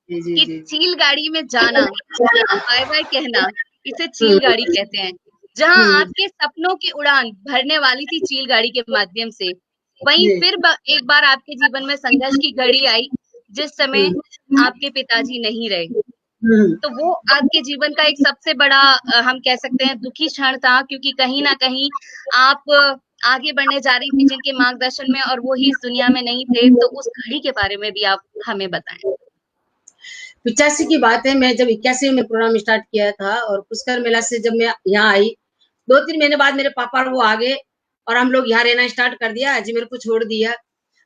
जी जी कि जी। चील गाड़ी में जाना, बाय बाय कहना, इसे चील हम्म गाड़ी कहते हैं। जहां हम्म। आपके सपनों की उड़ान भरने वाली थी चील गाड़ी के माध्यम से, वहीं जी। फिर एक बार आपके जीवन में संघर्ष की घड़ी आई, जिस समय हम्म आपके पिताजी नहीं रहे। हम्म। तो वो आपके जीवन का एक सबसे बड़ा हम कह सकते हैं दुखी क्षण था, क्योंकि कहीं ना कहीं आप आगे बढ़ने जा रही थी जिनके मार्गदर्शन में, और वो ही इस दुनिया में नहीं थे। तो उस घड़ी के बारे में भी आप हमें बताएं। 85 की बात है, मैं जब 81 में प्रोग्राम स्टार्ट किया था, और पुष्कर मेला से जब मैं यहाँ आई, 2-3 महीने बाद मेरे पापा वो आ गए और हम लोग यहाँ रहना स्टार्ट कर दिया, अजमेर को छोड़ दिया।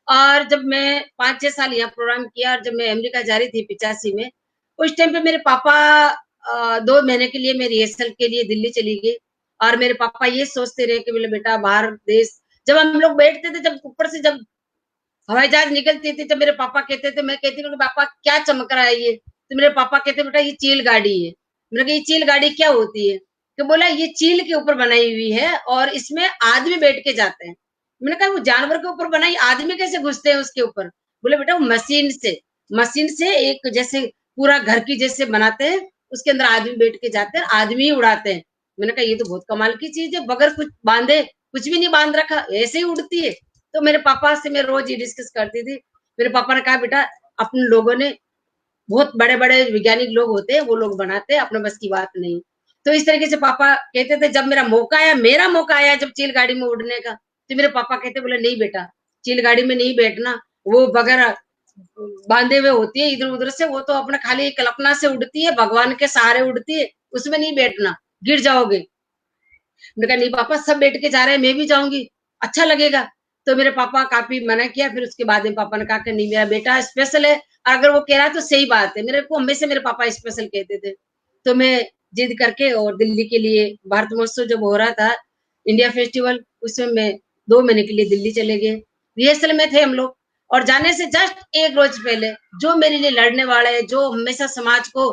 और जब मैं 5-6 साल यहाँ प्रोग्राम किया, और जब मैं अमेरिका जा रही थी 85 में, उस टाइम पे मेरे पापा 2 महीने के लिए मैं रिहर्सल के लिए दिल्ली चली गई। और मेरे पापा ये सोचते रहे कि बोले बेटा बाहर देश, जब हम लोग बैठते थे, जब ऊपर से जब हवाई जहाज निकलती थी, तो मेरे पापा कहते थे, मैं कहती थी पापा क्या चमक रहा है ये, तो मेरे पापा कहते बेटा ये चील गाड़ी है। मैंने कहा ये चील गाड़ी क्या होती है, तो बोला ये चील के ऊपर बनाई हुई है और इसमें आदमी बैठ के जाते हैं। मैंने कहा वो जानवर के ऊपर बनाई, आदमी कैसे घुसते हैं उसके ऊपर। बोले बेटा वो मशीन से एक जैसे पूरा घर की जैसे बनाते हैं, उसके अंदर आदमी बैठ के जाते हैं, आदमी ही उड़ाते हैं। मैंने कहा ये तो बहुत कमाल की चीज है, बगैर कुछ बांधे, कुछ भी नहीं बांध रखा, ऐसे ही उड़ती है। तो मेरे पापा से मैं रोज ये डिस्कस करती थी। मेरे पापा ने कहा बेटा अपने लोगों ने, बहुत बड़े बड़े वैज्ञानिक लोग होते हैं, वो लोग बनाते हैं, अपने बस की बात नहीं। तो इस तरीके से पापा कहते थे। जब मेरा मौका आया जब चील गाड़ी में उड़ने का, तो मेरे पापा कहते बोले नहीं बेटा चील गाड़ी में नहीं बैठना, वो बगैर बांधे हुए होती है इधर उधर से, वो तो अपने खाली कल्पना से उड़ती है, भगवान के सहारे उड़ती है, उसमें नहीं बैठना, गिर जाओगे। मैंने कहा नहीं पापा सब बैठ के जा रहे हैं, मैं भी जाऊंगी, अच्छा लगेगा। तो मेरे पापा काफी मना किया, फिर उसके बाद में पापा ने कहा कि नहीं मेरा बेटा स्पेशल है, अगर वो कह रहा है तो सही बात है। मेरे को हमेशा मेरे पापा स्पेशल कहते थे। तो मैं जिद करके और दिल्ली के लिए, भारत महोत्सव जब हो रहा था, इंडिया फेस्टिवल, उसमें मैं 2 महीने के लिए दिल्ली चले गए। रिहर्सल में थे हम लोग, और जाने से जस्ट एक रोज पहले जो मेरे लिए लड़ने वाले है, जो हमेशा समाज को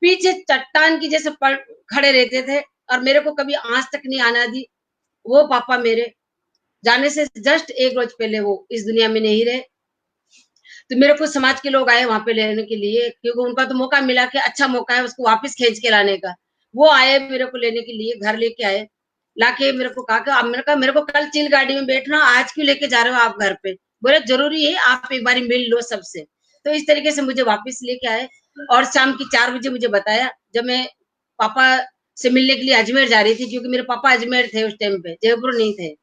पीछे चट्टान की जैसे खड़े रहते थे और मेरे को कभी आंच तक नहीं आना दी, वो पापा मेरे जाने से जस्ट एक रोज पहले वो इस दुनिया में नहीं रहे। तो मेरे को समाज के लोग आए वहां पे लेने के लिए, क्योंकि उनका तो मौका मिला कि अच्छा मौका है उसको वापस खींच के लाने का। वो आए मेरे को लेने के लिए, घर लेके आए, लाके मेरे को कहा कि अब मैंने कहा मेरे को कल चील गाड़ी में बैठना, आज क्यों लेके जा रहे हो आप घर पे। बोले जरूरी है आप एक बार मिल लो सबसे। तो इस तरीके से मुझे वापस लेके आए, और शाम की 4 बजे मुझे बताया, जब मैं पापा से मिलने के लिए अजमेर जा रही थी, क्योंकि मेरे पापा अजमेर थे उस टाइम पे, जयपुर नहीं थे।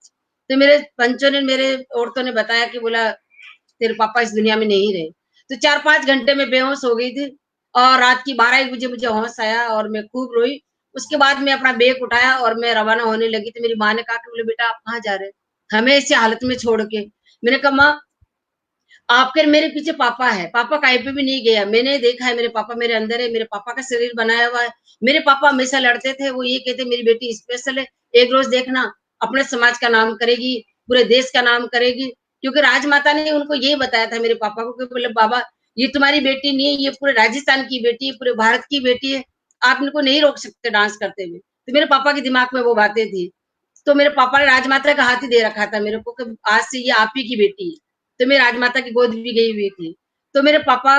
तो मेरे पंचों ने, मेरे औरतों ने बताया कि बोला तेरे पापा इस दुनिया में नहीं रहे। तो 4-5 घंटे में बेहोश हो गई थी, और रात की 12-1 बजे मुझे होश आया और मैं खूब रोई। उसके बाद मैं अपना बैग उठाया और मैं रवाना होने लगी, तो मेरी माँ ने कहा कि बोले बेटा आप कहाँ जा रहे हैं हमें ऐसी हालत में छोड़ के। मैंने कहा माँ आपके मेरे पीछे पापा है, पापा कहीं पे भी नहीं गया, मैंने देखा है मेरे पापा मेरे अंदर है, मेरे पापा का शरीर बनाया हुआ है। मेरे पापा हमेशा लड़ते थे, वो ये कहते मेरी बेटी स्पेशल है, एक रोज देखना अपने समाज का नाम करेगी, पूरे देश का नाम करेगी। क्योंकि राजमाता ने उनको यही बताया था मेरे पापा को कि बोले बाबा ये तुम्हारी बेटी नहीं है, ये पूरे राजस्थान की बेटी है, पूरे भारत की बेटी है, आप इनको नहीं रोक सकते डांस करते हुए। तो मेरे पापा के दिमाग में वो बातें थी। तो मेरे पापा ने राजमाता का हाथ ही दे रखा था मेरे को कि आज से ये आप ही की बेटी है। तो मैं राजमाता की गोद भी गई हुई थी। तो मेरे पापा,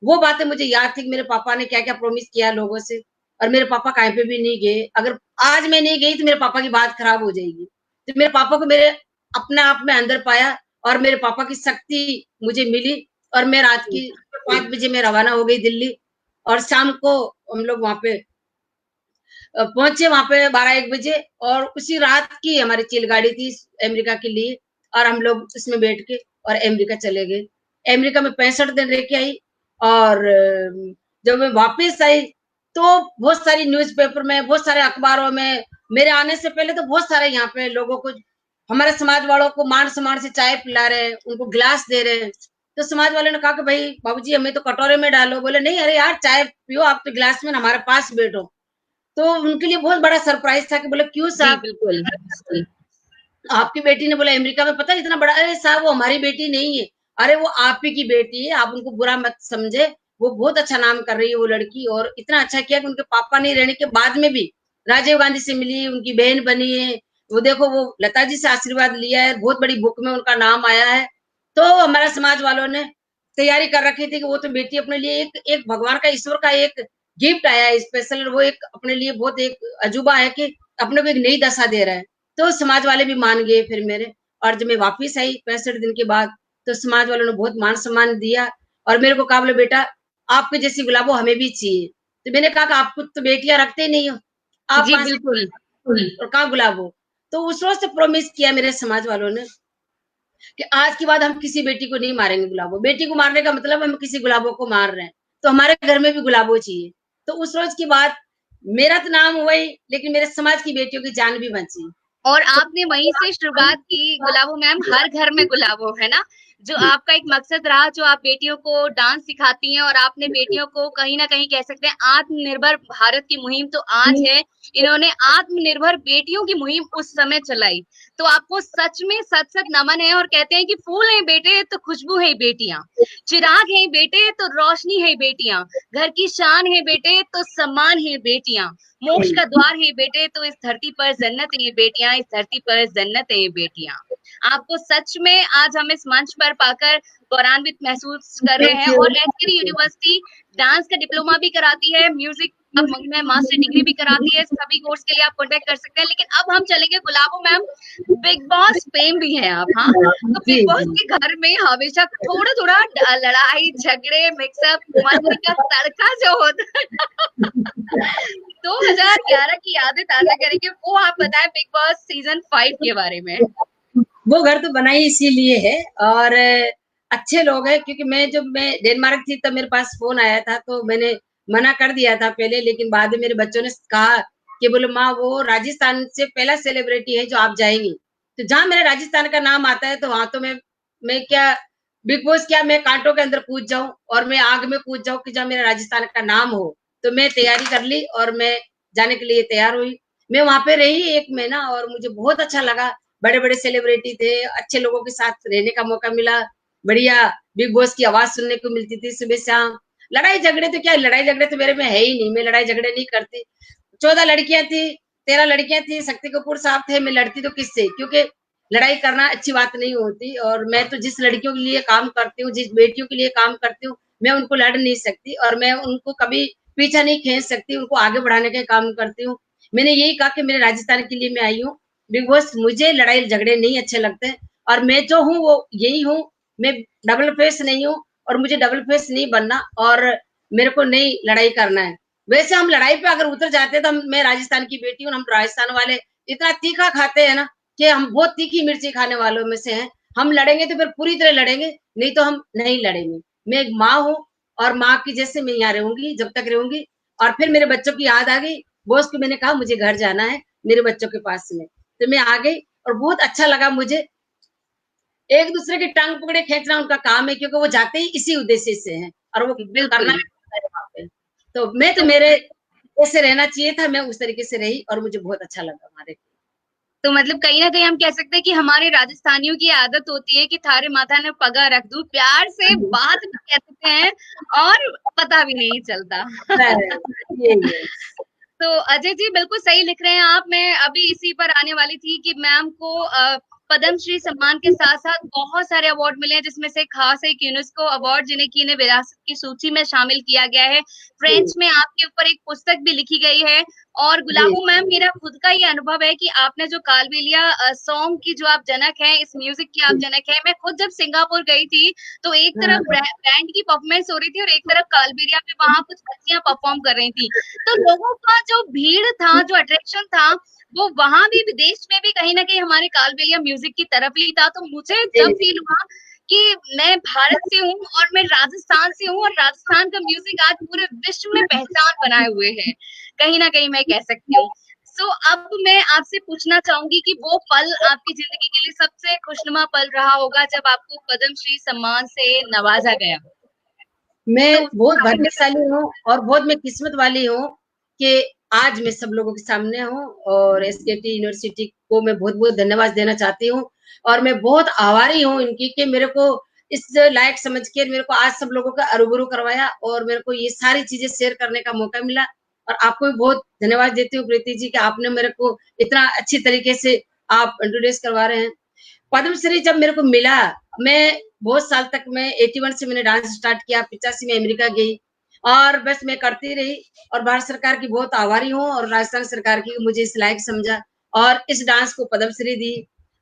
वो बातें मुझे याद थी कि मेरे पापा ने क्या क्या प्रोमिस किया लोगों से, और मेरे पापा कहीं पे भी नहीं गए। अगर आज मैं नहीं गई तो मेरे पापा की बात खराब हो जाएगी। तो मेरे पापा को मेरे अपने आप में अंदर पाया, और मेरे पापा की शक्ति मुझे मिली, और मैं रात की 5 बजे में रवाना हो गई दिल्ली। और शाम को हम लोग वहां पे पहुंचे, वहां पे 12-1 बजे, और उसी रात की हमारी चिलगाड़ी थी अमेरिका के लिए, और हम लोग उसमें बैठ के और अमेरिका चले गए। अमेरिका में 65 दिन रह के आई, और जब मैं वापस आई तो बहुत सारी न्यूज़पेपर में, बहुत सारे अखबारों में, मेरे आने से पहले तो बहुत सारे यहाँ पे लोगों को, हमारे समाज वालों को मान सम्मान से चाय पिला रहे हैं, उनको गिलास दे रहे हैं। तो समाज वालों ने कहा कि भाई बाबूजी हमें तो कटोरे में डालो। बोले नहीं, अरे यार चाय पियो आप तो गिलास में, हमारे पास बैठो। तो उनके लिए बहुत बड़ा सरप्राइज था कि बोले क्यों जी साहब, बिल्कुल। आपकी बेटी ने बोला अमेरिका में पता है इतना बड़ा। अरे साहब वो हमारी बेटी नहीं है, अरे वो आप ही की बेटी है, आप उनको बुरा मत समझे, वो बहुत अच्छा नाम कर रही है वो लड़की, और इतना अच्छा किया कि उनके पापा नहीं रहने के बाद में भी राजीव गांधी से मिली, उनकी बहन बनी है। वो देखो वो लता जी से आशीर्वाद लिया है, बहुत बड़ी बुक में उनका नाम आया है। तो हमारा समाज वालों ने तैयारी कर रखी थी कि वो तो बेटी अपने लिए एक एक भगवान का, ईश्वर का एक गिफ्ट आया है स्पेशल, वो एक अपने लिए बहुत एक अजूबा है कि अपने को एक नई दशा दे रहा है। तो समाज वाले भी मान गए फिर मेरे। और जब मैं वापिस आई 65 दिन के बाद, तो समाज वालों ने बहुत मान सम्मान दिया और मेरे को कहा बोले बेटा आपके जैसी गुलाबो हमें भी चाहिए। तो मैंने कहा कि आप खुद तो बेटियां रखते ही नहीं हो, आप जी कहाँ बिल्कुल। से और कहाँ गुलाबो। तो उस रोज से प्रोमिस किया मेरे समाज वालों ने कि आज के बाद हम किसी बेटी को नहीं मारेंगे गुलाबो। बेटी को मारने का मतलब हम किसी गुलाबो को मार रहे हैं, तो हमारे घर में भी गुलाबो चाहिए। तो उस रोज के बाद मेरा तो नाम हुआ ही, लेकिन मेरे समाज की बेटियों की जान भी बची। और आपने वहीं से शुरुआत की गुलाबो मैम, हर घर में गुलाबो, है ना? जो आपका एक मकसद रहा, जो आप बेटियों को डांस सिखाती हैं और आपने बेटियों को कहीं न कहीं कह सकते हैं आत्मनिर्भर भारत की मुहिम तो आज है, इन्होंने आत्मनिर्भर बेटियों की मुहिम उस समय चलाई। तो आपको सच में सत-सत नमन है और कहते हैं कि फूल हैं बेटे तो खुशबू है बेटियाँ, चिराग हैं बेटे तो रोशनी है बेटियाँ, घर की शान है बेटे तो सम्मान है बेटियाँ, मोक्ष का द्वार है बेटे तो इस धरती पर जन्नत है ये बेटियां, इस धरती पर जन्नत है ये बेटियां। आपको सच में आज हम इस मंच पर पाकर गौरवान्वित महसूस कर रहे हैं। और एसकेडी यूनिवर्सिटी डांस का डिप्लोमा भी कराती है, म्यूजिक अब में मास्टर डिग्री भी कराती है, सभी कोर्स के लिए आप कॉन्टेक्ट कर सकते हैं। लेकिन अब हम चलेंगे गुलाबो मैम, बिग बॉस फेम भी है आप, हाँ? तो जी बिग बॉस जी के घर में हमेशा थोड़ा थोड़ा लड़ाई झगड़े मिक्सअप मन का तड़का जो होता है 2011 की यादें ताजा करेंगे, वो आप बताएं बिग बॉस सीजन 5 के बारे में। वो घर तो बना ही इसीलिए है। और अच्छे लोग हैं, क्योंकि मैं जब मैं डेनमार्क थी तब मेरे पास फोन आया था, तो मैंने मना कर दिया था पहले, लेकिन बाद में मेरे बच्चों ने कहा कि बोले माँ वो राजस्थान से पहला सेलिब्रिटी है जो आप जाएंगी। तो जहाँ मेरा राजस्थान का नाम आता है तो वहां तो मैं क्या बिग बॉस क्या मैं कांटों के अंदर कूद जाऊं और मैं आग में कूद जाऊं कि जहाँ मेरा राजस्थान का नाम हो। तो मैं तैयारी कर ली और मैं जाने के लिए तैयार हुई। मैं वहां पे रही 1 महीना और मुझे बहुत अच्छा लगा। बड़े बड़े सेलिब्रिटी थे, अच्छे लोगों के साथ रहने का मौका मिला, बढ़िया बिग बॉस की आवाज सुनने को मिलती थी सुबह शाम। लड़ाई झगड़े तो क्या, लड़ाई झगड़े तो मेरे में है ही नहीं, मैं लड़ाई झगड़े नहीं करती। 14 लड़कियां थी, 13 लड़कियां थी, शक्ति कपूर साहब थे, मैं लड़ती तो किससे, क्योंकि लड़ाई करना अच्छी बात नहीं होती। और मैं तो जिस लड़कियों के लिए काम करती हूँ, जिस बेटियों के लिए काम करती हूँ, मैं उनको लड़ नहीं सकती और मैं उनको कभी पीछा नहीं खींच सकती, उनको आगे बढ़ाने का काम करती हूँ। मैंने यही कहा कि मेरे राजस्थान के लिए मैं आई हूँ बिग बॉस, मुझे लड़ाई झगड़े नहीं अच्छे लगते और मैं जो हूँ वो यही हूँ। मैं डबल फेस नहीं हूँ और मुझे डबल फेस नहीं बनना और मेरे को नहीं लड़ाई करना है। वैसे हम लड़ाई पे अगर उतर जाते हैं तो मैं राजस्थान की बेटी हूँ, हम राजस्थान वाले इतना तीखा खाते हैं ना कि हम बहुत तीखी मिर्ची खाने वालों में से हैं। हम लड़ेंगे तो फिर पूरी तरह लड़ेंगे, नहीं तो हम नहीं लड़ेंगे। मैं एक माँ हूँ और माँ की जैसे मैं यहाँ रहूंगी जब तक रहूंगी। और फिर मेरे बच्चों की याद आ गई, बॉस को मैंने कहा मुझे घर जाना है मेरे बच्चों के पास में, तो मैं आ गई और बहुत अच्छा लगा मुझे। एक दूसरे की टांग पकड़े खींचना उनका काम है, क्योंकि वो जाते ही इसी उद्देश्य से हैं और वो करना बिल्कुल। भी पड़ता है वहाँ पे। तो मैं तो तो मेरे जैसे रहना चाहिए था, मैं उस तरीके से रही और मुझे बहुत अच्छा लगा हमारे। तो मतलब कहीं न कहीं हम कह सकते हैं कि हमारे राजस्थानियों की आदत होती है कि थारे माथा ने पगा रख दूँ, प्यार से बात भी कह देते हैं और पता भी नहीं चलता। यही है। तो अजय जी बिल्कुल सही लिख रहे हैं आप। मैं अभी इसी पर आने वाली थी कि मैम को पद्मश्री सम्मान के साथ-साथ बहुत सारे अवार्ड मिले हैं, जिसमें से खास एक यूनेस्को अवार्ड जिन्हें की इन्हें विरासत की सूची में शामिल किया गया है। फ्रेंच जी में आपके ऊपर एक पुस्तक भी लिखी गई है। और जी गुलाबो मैम, मेरा खुद का ये अनुभव है कि आपने जो कालबेलिया सॉन्ग की जो आप जनक हैं, इस म्यूजिक की आप जनक हैं। मैं खुद जब सिंगापुर गई थी, तो एक हाँ, तरफ बैंड की परफॉर्मेंस हो रही थी और एक तरफ कालबेलिया में वहाँ कुछ बच्चियाँ परफॉर्म कर रही थी। तो लोगों का जो भीड़ था, जो अट्रैक्शन था, वो वहाँ भी विदेश में भी कहीं न कहीं हमारे कालबेलिया म्यूजिक की तरफ ही था। तो मुझे जी जब फील हुआ कि मैं भारत से हूँ और मैं राजस्थान से हूँ और राजस्थान का म्यूजिक आज पूरे विश्व में पहचान बनाए हुए है, कहीं ना कहीं मैं कह सकती हूँ। सो अब मैं आपसे पूछना चाहूंगी कि वो पल आपकी जिंदगी के लिए सबसे खुशनुमा पल रहा होगा जब आपको पद्मश्री सम्मान से नवाजा गया। मैं तो उसके बहुत बारे में भाग्यशाली हूँ और बहुत मैं किस्मत वाली हूँ कि आज मैं सब लोगों के सामने हूँ, और एसकेटी यूनिवर्सिटी को मैं बहुत-बहुत धन्यवाद देना चाहती हूँ, और मैं बहुत आभारी हूँ इनकी कि मेरे को इस लायक समझ के मेरे को आज सब लोगों का रूबरू करवाया और मेरे को ये सारी चीज़ें शेयर करने का मौका मिला। और आपको भी बहुत धन्यवाद देती हूँ प्रीति जी कि आपने मेरे को इतना अच्छी तरीके से आप इंट्रोड्यूस करवा रहे हैं। पद्मश्री जब मेरे को मिला, मैं बहुत साल तक मैं 81 से मैंने डांस स्टार्ट किया, 85 में अमेरिका गई और बस मैं करती रही, और भारत सरकार की बहुत आभारी हूँ और राजस्थान सरकार की मुझे इस लायक समझा और इस डांस को पद्मश्री दी।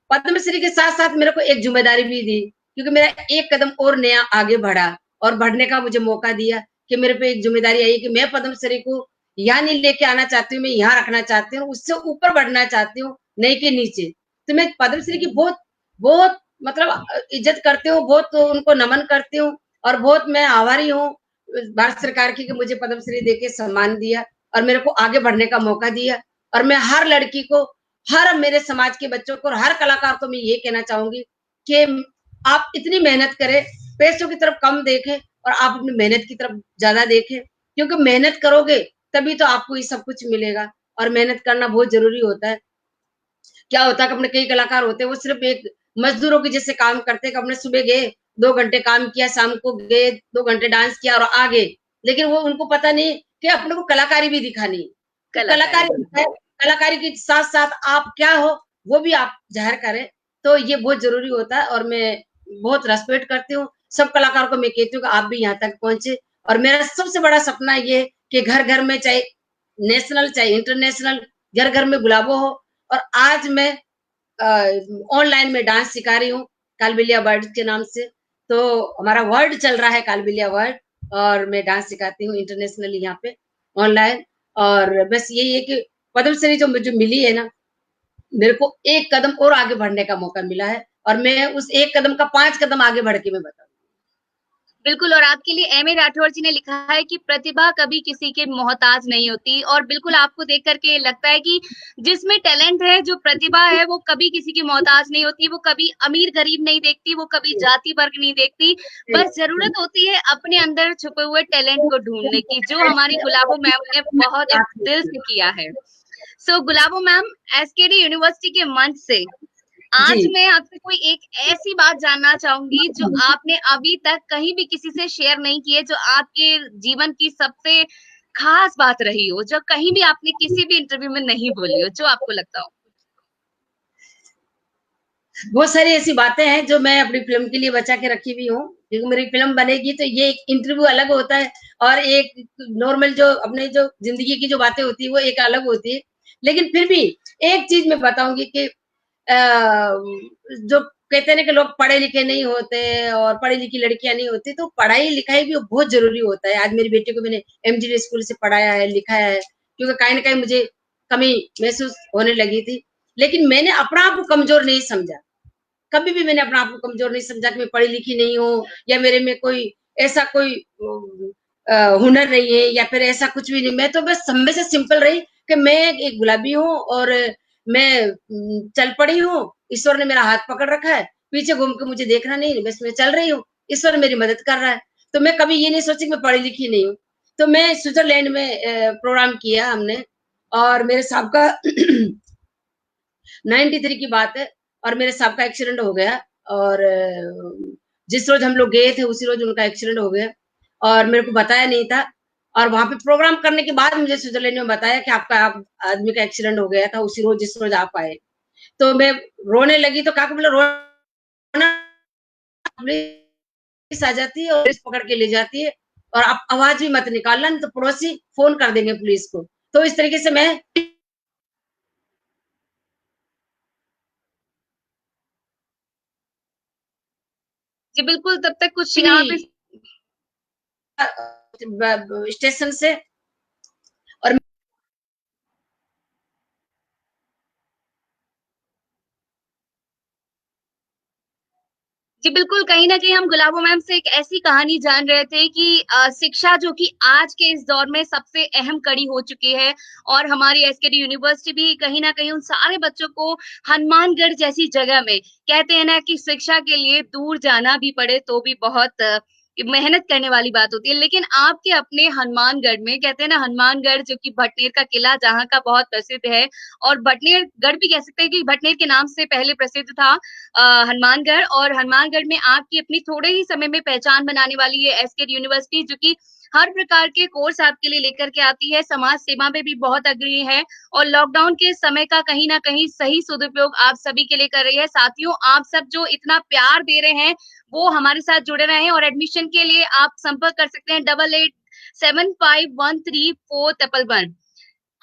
पद्मश्री के साथ-साथ मेरे को एक ज़िम्मेदारी भी दी, क्योंकि मेरा एक कदम और नया आगे बढ़ा और बढ़ने का मुझे मौका दिया कि मेरे पे एक ज़िम्मेदारी आई कि मैं पद्मश्री को यहाँ नहीं लेके आना चाहती हूँ, मैं यहाँ रखना चाहती हूँ, उससे ऊपर बढ़ना चाहती हूँ, नहीं के नीचे। तो मैं पद्मश्री की बहुत बहुत मतलब इज्जत करती हूँ, बहुत उनको नमन करती हूँ और बहुत मैं आभारी हूँ भारत सरकार की कि मुझे पद्मश्री देके सम्मान दिया और मेरे को आगे बढ़ने का मौका दिया। और मैं हर लड़की को, हर मेरे समाज के बच्चों को और हर कलाकार को मैं ये कहना चाहूंगी कि आप इतनी मेहनत करें, पैसों की तरफ कम देखें और आप अपनी मेहनत की तरफ ज्यादा देखें, क्योंकि मेहनत करोगे तभी तो आपको ये सब कुछ मिलेगा और मेहनत करना बहुत जरूरी होता है। क्या होता है कि अपने कई कलाकार होते हैं वो सिर्फ एक मजदूरों के जैसे काम करते हैं कि अपने सुबह गए 2 घंटे काम किया, शाम को गए 2 घंटे डांस किया और आ गए, लेकिन वो उनको पता नहीं कि अपने को कलाकारी भी दिखानी है। तो कलाकारी भी। कलाकारी के साथ साथ आप क्या हो वो भी आप जाहिर करें, तो ये बहुत जरूरी होता है और मैं बहुत रेस्पेक्ट करती हूँ सब कलाकार को। मैं कहती हूँ कि आप भी यहाँ तक पहुंचे और मेरा सबसे बड़ा सपना ये कि घर घर में चाहे नेशनल चाहे इंटरनेशनल घर घर में गुलाबो हो। और आज मैं ऑनलाइन में डांस सिखा रही हूँ कालबेलिया वर्ड के नाम से। तो हमारा वर्ड चल रहा है कालबेलिया वर्ड, और मैं डांस सिखाती हूँ इंटरनेशनली यहाँ पे ऑनलाइन। और बस यही है कि पद्मश्री जो मुझे मिली है ना, मेरे को एक कदम और आगे बढ़ने का मौका मिला है और मैं उस एक कदम का 5 कदम आगे बढ़ के मैं बताऊँ। बिल्कुल, और आपके लिए एम ए राठौर जी ने लिखा है कि प्रतिभा कभी किसी के मोहताज नहीं होती, और बिल्कुल आपको देख करके लगता है कि जिसमें टैलेंट है, जो प्रतिभा है, वो कभी किसी की मोहताज नहीं होती, वो कभी अमीर गरीब नहीं देखती, वो कभी जाति वर्ग नहीं देखती। बस जरूरत होती है अपने अंदर छुपे हुए टैलेंट को ढूंढने की, जो हमारी गुलाबो मैम ने बहुत दिल से किया है। सो गुलाबो मैम, एसकेडी यूनिवर्सिटी के मंच से जी। आज मैं आपसे कोई एक ऐसी बात जानना चाहूंगी जो आपने अभी तक कहीं भी किसी से शेयर नहीं की है, जो आपके जीवन की सबसे खास बात रही हो, जो कहीं भी आपने किसी भी इंटरव्यू में नहीं बोली हो, जो आपको लगता हो। बहुत सारी ऐसी बातें हैं जो मैं अपनी फ़िल्म के लिए बचा के रखी हुई हूँ, क्योंकि मेरी फ़िल्म बनेगी तो ये एक इंटरव्यू अलग होता है और एक नॉर्मल जो अपने जो ज़िंदगी की जो बातें होती है वो एक अलग होती है। लेकिन फिर भी एक चीज़ मैं बताऊँगी कि जो कहते हैं ना कि लोग पढ़े-लिखे नहीं होते और पढ़ी-लिखी लड़कियाँ नहीं होती, तो पढ़ाई-लिखाई भी बहुत ज़रूरी होता है। आज मेरी बेटी को मैंने एमजीडी स्कूल से पढ़ाया है, लिखाया है, क्योंकि कहीं न कहीं मुझे कमी महसूस होने लगी थी। लेकिन मैंने अपना आप को कमज़ोर नहीं समझा। कभी भी मैंने अपना आप को कमज़ोर नहीं समझा कि मैं पढ़ी-लिखी नहीं हूँ या मेरे में कोई ऐसा कोई हुनर नहीं है या फिर ऐसा कुछ भी नहीं। मैं तो बस हमेशा सिंपल रही कि मैं एक गुलाबी हूँ और मैं चल पड़ी हूँ। ईश्वर ने मेरा हाथ पकड़ रखा है, पीछे घूम के मुझे देखना नहीं, बस मैं चल रही हूँ। ईश्वर मेरी मदद कर रहा है। तो मैं कभी ये नहीं सोची कि मैं पढ़ी-लिखी नहीं हूँ। तो मैं स्विट्ज़रलैंड में प्रोग्राम किया हमने और मेरे साहब का 93 की बात है और मेरे साहब का एक्सीडेंट हो गया और जिस रोज हम लोग गए थे उसी रोज उनका एक्सीडेंट हो गया और मेरे को बताया नहीं था। और वहां पे प्रोग्राम करने के बाद मुझे स्विट्जरलैंड में बताया कि आपका आदमी का एक्सीडेंट हो गया था उसी रोज जिस रोज आप आए। तो मैं रोने लगी तो काका बोला रोना, पुलिस आ जाती है और पुलिस पकड़ के ले जाती है और आप आवाज भी मत निकालना नहीं तो पड़ोसी फोन कर देंगे पुलिस को। तो इस तरीके से मैं जी बिल्कुल, तब तक कुछ यहाँ पे स्टेशन से और जी, बिल्कुल, कहीं न कहीं हम गुलाबो मैम से एक ऐसी कहानी जान रहे थे कि शिक्षा जो कि आज के इस दौर में सबसे अहम कड़ी हो चुकी है और हमारी एसकेडी यूनिवर्सिटी भी कहीं न कहीं उन सारे बच्चों को हनुमानगढ़ जैसी जगह में कहते हैं ना कि शिक्षा के लिए दूर जाना भी पड़े तो भी बहुत मेहनत करने वाली बात होती है। लेकिन आपके अपने हनुमानगढ़ में कहते हैं ना हनुमानगढ़ जो कि भटनेर का किला जहाँ का बहुत प्रसिद्ध है और भटनेरगढ़ भी कह सकते हैं कि भटनेर के नाम से पहले प्रसिद्ध था हनुमानगढ़ और हनुमानगढ़ में आपकी अपनी थोड़े ही समय में पहचान बनाने वाली ये एसकेड यूनिवर्सिटी जो कि हर प्रकार के कोर्स आपके लिए लेकर के आती है, समाज सेवा में भी बहुत अग्रणी है और लॉकडाउन के समय का कहीं न कहीं सही सदुपयोग आप सभी के लिए कर रही है। साथियों, आप सब जो इतना प्यार दे रहे हैं, वो हमारे साथ जुड़े रहें और एडमिशन के लिए आप संपर्क कर सकते हैं 8875134311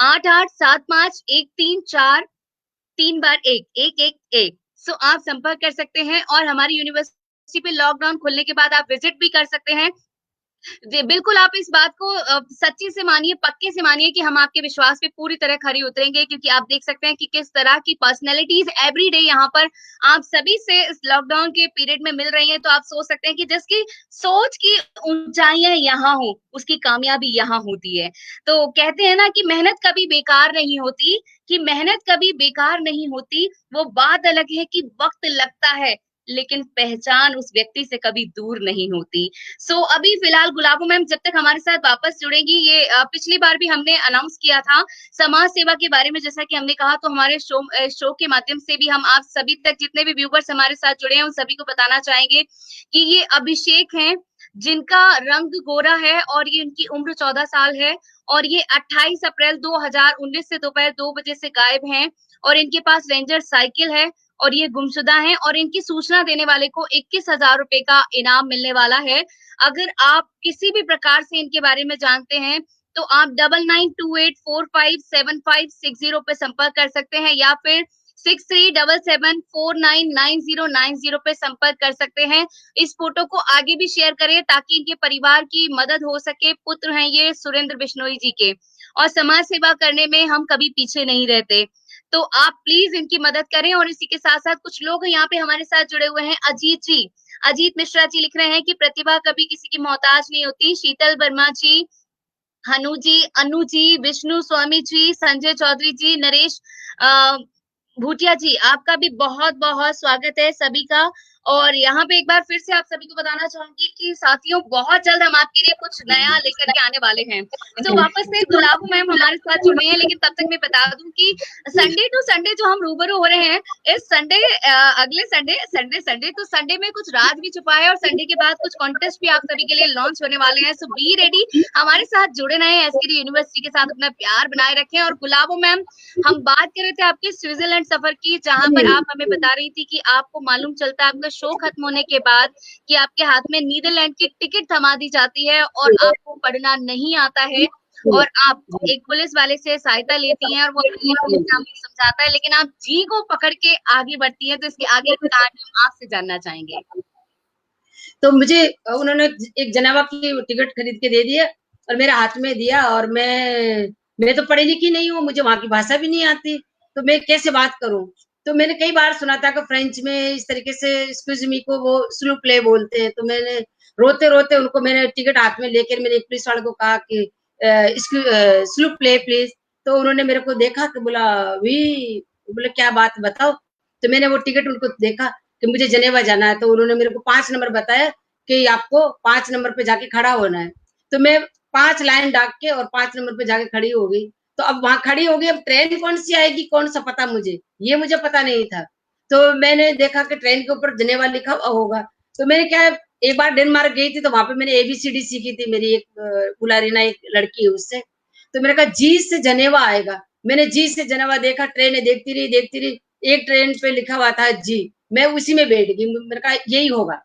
88751343 बार 1 सो आप संपर्क कर सकते हैं और हमारी यूनिवर्सिटी पे लॉकडाउन खुलने के बाद आप विजिट भी कर सकते हैं। जी, बिल्कुल आप इस बात को सच्ची से मानिए, पक्के से मानिए कि हम आपके विश्वास पे पूरी तरह खरी उतरेंगे क्योंकि आप देख सकते हैं कि किस तरह की पर्सनैलिटीज़ एवरीडे यहाँ पर आप सभी से इस लॉकडाउन के पीरियड में मिल रही हैं, तो आप सोच सकते हैं कि जिसकी सोच की ऊँचाइयाँ यहाँ हो, उसकी कामयाबी यहाँ होती है। तो कहते हैं ना कि मेहनत कभी बेकार नहीं होती, वो बात अलग है कि वक़्त लगता है, लेकिन पहचान उस व्यक्ति से कभी दूर नहीं होती। सो अभी फिलहाल गुलाबो मैम जब तक हमारे साथ वापस जुड़ेंगी ये पिछली बार भी हमने अनाउंस किया था समाज सेवा के बारे में जैसा कि हमने कहा तो हमारे शो के माध्यम से भी हम आप सभी तक जितने भी व्यूवर्स हमारे साथ जुड़े हैं उन सभी को बताना चाहेंगे कि ये अभिषेक हैं जिनका रंग गोरा है और ये उनकी उम्र 14 साल है और ये 28 अप्रैल 2019 से दोपहर 2 बजे से गायब हैं और इनके पास रेंजर साइकिल है और ये गुमशुदा हैं और इनकी सूचना देने वाले को 21,000 रुपए का इनाम मिलने वाला है। अगर आप किसी भी प्रकार से इनके बारे में जानते हैं, तो आप 9928457560 पे संपर्क कर सकते हैं या फिर 6377499090 पे संपर्क कर सकते हैं। इस फ़ोटो को आगे भी शेयर करें ताकि इनके परिवार की मदद हो सके। पुत्र हैं ये सुरेंद्र बिश्नोई जी के और समाज सेवा करने में हम कभी पीछे नहीं रहते। तो आप प्लीज़ इनकी मदद करें और इसी के साथ-साथ कुछ लोग यहाँ पे हमारे साथ जुड़े हुए हैं। अजीत जी, अजीत मिश्रा जी लिख रहे हैं कि प्रतिभा कभी किसी की मोहताज नहीं होती। शीतल वर्मा जी, हनु जी, अनु जी, विष्णु स्वामी जी, संजय चौधरी जी, नरेश अ, भूटिया जी, आपका भी बहुत-बहुत स्वागत है सभी का और यहाँ पे एक बार फिर से आप सभी को बताना चाहूँगी कि साथियों बहुत जल्द हम आपके लिए कुछ नया लेकर के आने वाले हैं। तो वापस से गुलाबो मैम हमारे साथ जुड़े हैं लेकिन तब तक मैं बता दूँ कि संडे टू संडे जो हम रूबरू हो रहे हैं, इस संडे अगले संडे तो संडे में कुछ राज भी छुपा है और संडे के बाद कुछ कॉन्टेस्ट भी आप सभी के लिए लॉन्च होने वाले हैं। सो बी रेडी, हमारे साथ जुड़े रहें, एसकेडी यूनिवर्सिटी के साथ अपना प्यार बनाए रखें और गुलाबो मैम हम बात कर रहे थे आपके स्विट्जरलैंड सफर की जहाँ पर आप हमें बता रही थी कि आपको मालूम चलता है आपका शो खत्म होने के बाद कि आपके हाथ में नीदरलैंड की टिकट थमा दी जाती है और आपको पढ़ना नहीं आता है और आप एक पुलिस वाले से सहायता लेती हैं और वो आपको समझाता है लेकिन आप जी को पकड़ के आगे बढ़ती हैं तो इसके आगे की कहानी हम आपसे जानना चाहेंगे। तो मुझे उन्होंने एक जनेवा की टिकट खरीद के दे दिया और मेरे हाथ में दिया और मैं तो पढ़ी लिखी नहीं हूँ, मुझे वहाँ की भाषा भी नहीं आती, तो मैं कैसे बात करूँ? तो मैंने कई बार सुना था कि फ्रेंच में इस तरीके से एक्सक्यूज़ मी को वो स्लू प्ले बोलते हैं, तो मैंने रोते-रोते उनको मैंने टिकट हाथ में लेकर मैंने एक पुलिस वाले को कहा कि स्लू प्ले प्लीज़, तो उन्होंने मेरे को देखा तो बोला वी, बोले क्या बात बताओ? तो मैंने वो टिकट उनको देखा कि मुझे जनेवा जाना है, तो उन्होंने मेरे को 5 नंबर बताया कि आपको 5 नंबर पे जाके खड़ा होना है। तो मैं 5 लाइन डाक के और 5 नंबर पे जाके खड़ी हो गई। तो अब वहाँ खड़ी हो गई, अब ट्रेन कौन-सी आएगी, कौन-सा पता मुझे, ये मुझे पता नहीं था। तो मैंने देखा कि ट्रेन के ऊपर जनेवा लिखा हुआ होगा। तो मैंने क्या है, एक बार डेनमार्क गई थी, तो वहाँ पे मैंने एबीसीडी सीखी थी, मेरी एक बुलारीना एक लड़की है उससे। तो मैंने कहा जी से जनेवा आएगा। मैंने जी से जनेवा देखा, ट्रेनें देखती रही, एक ट्रेन पे लिखा हुआ था जी। मैं उसी में बैठ गई, मैंने कहा यही होगा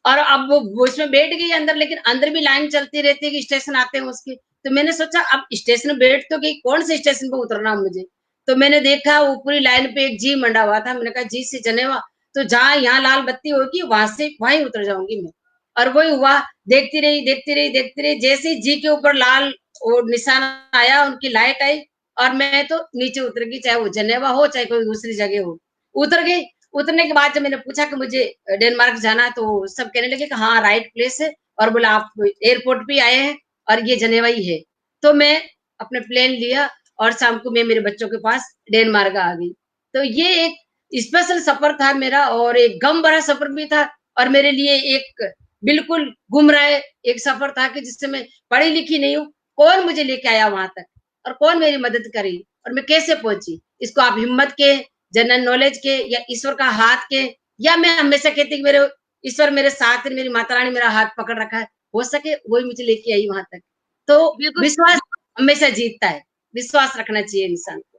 और अब वो उसमें बैठ गई अंदर, लेकिन अंदर भी लाइन चलती रहती है कि स्टेशन आते हैं उसके। तो मैंने सोचा अब स्टेशन में बैठ तो गई, कौन से स्टेशन पे उतरना मुझे? तो मैंने देखा वो पूरी लाइन पे एक जी मंडा हुआ था, मैंने कहा जी से जनेवा, तो जहाँ यहाँ लाल बत्ती होगी वहां से वहीं उतर जाऊंगी मैं। और वही हुआ, देखती रही, जैसे ही जी के ऊपर लाल वो निशान आया, उनकी लाइट आई और मैं तो नीचे उतर गई, चाहे वो जनेवा हो चाहे कोई दूसरी जगह हो, उतर गई। उतरने के बाद जब मैंने पूछा कि मुझे डेनमार्क जाना है, तो सब कहने लगे कि हाँ राइट प्लेस है, और बोला आप एयरपोर्ट पे आए हैं और ये जनेवा ही है। तो मैं अपने प्लेन लिया और शाम को मैं मेरे बच्चों के पास डेनमार्क आ गई। तो ये एक स्पेशल सफर था मेरा, और एक गम भरा सफर भी था, और मेरे लिए एक बिल्कुल गुमराह एक सफर था कि जिससे मैं पढ़ी लिखी नहीं हूँ, कौन मुझे लेके आया वहां तक और कौन मेरी मदद करी और मैं कैसे पहुंची। इसको आप हिम्मत के, जनरल नॉलेज के, या ईश्वर का हाथ के, या मैं हमेशा कहती कि मेरे ईश्वर मेरे साथ है, मेरी माता रानी मेरा हाथ पकड़ रखा है, हो सके वही मुझे लेके आई वहां तक। तो बिल्कुल। विश्वास हमेशा जीतता है, विश्वास रखना चाहिए इंसान को,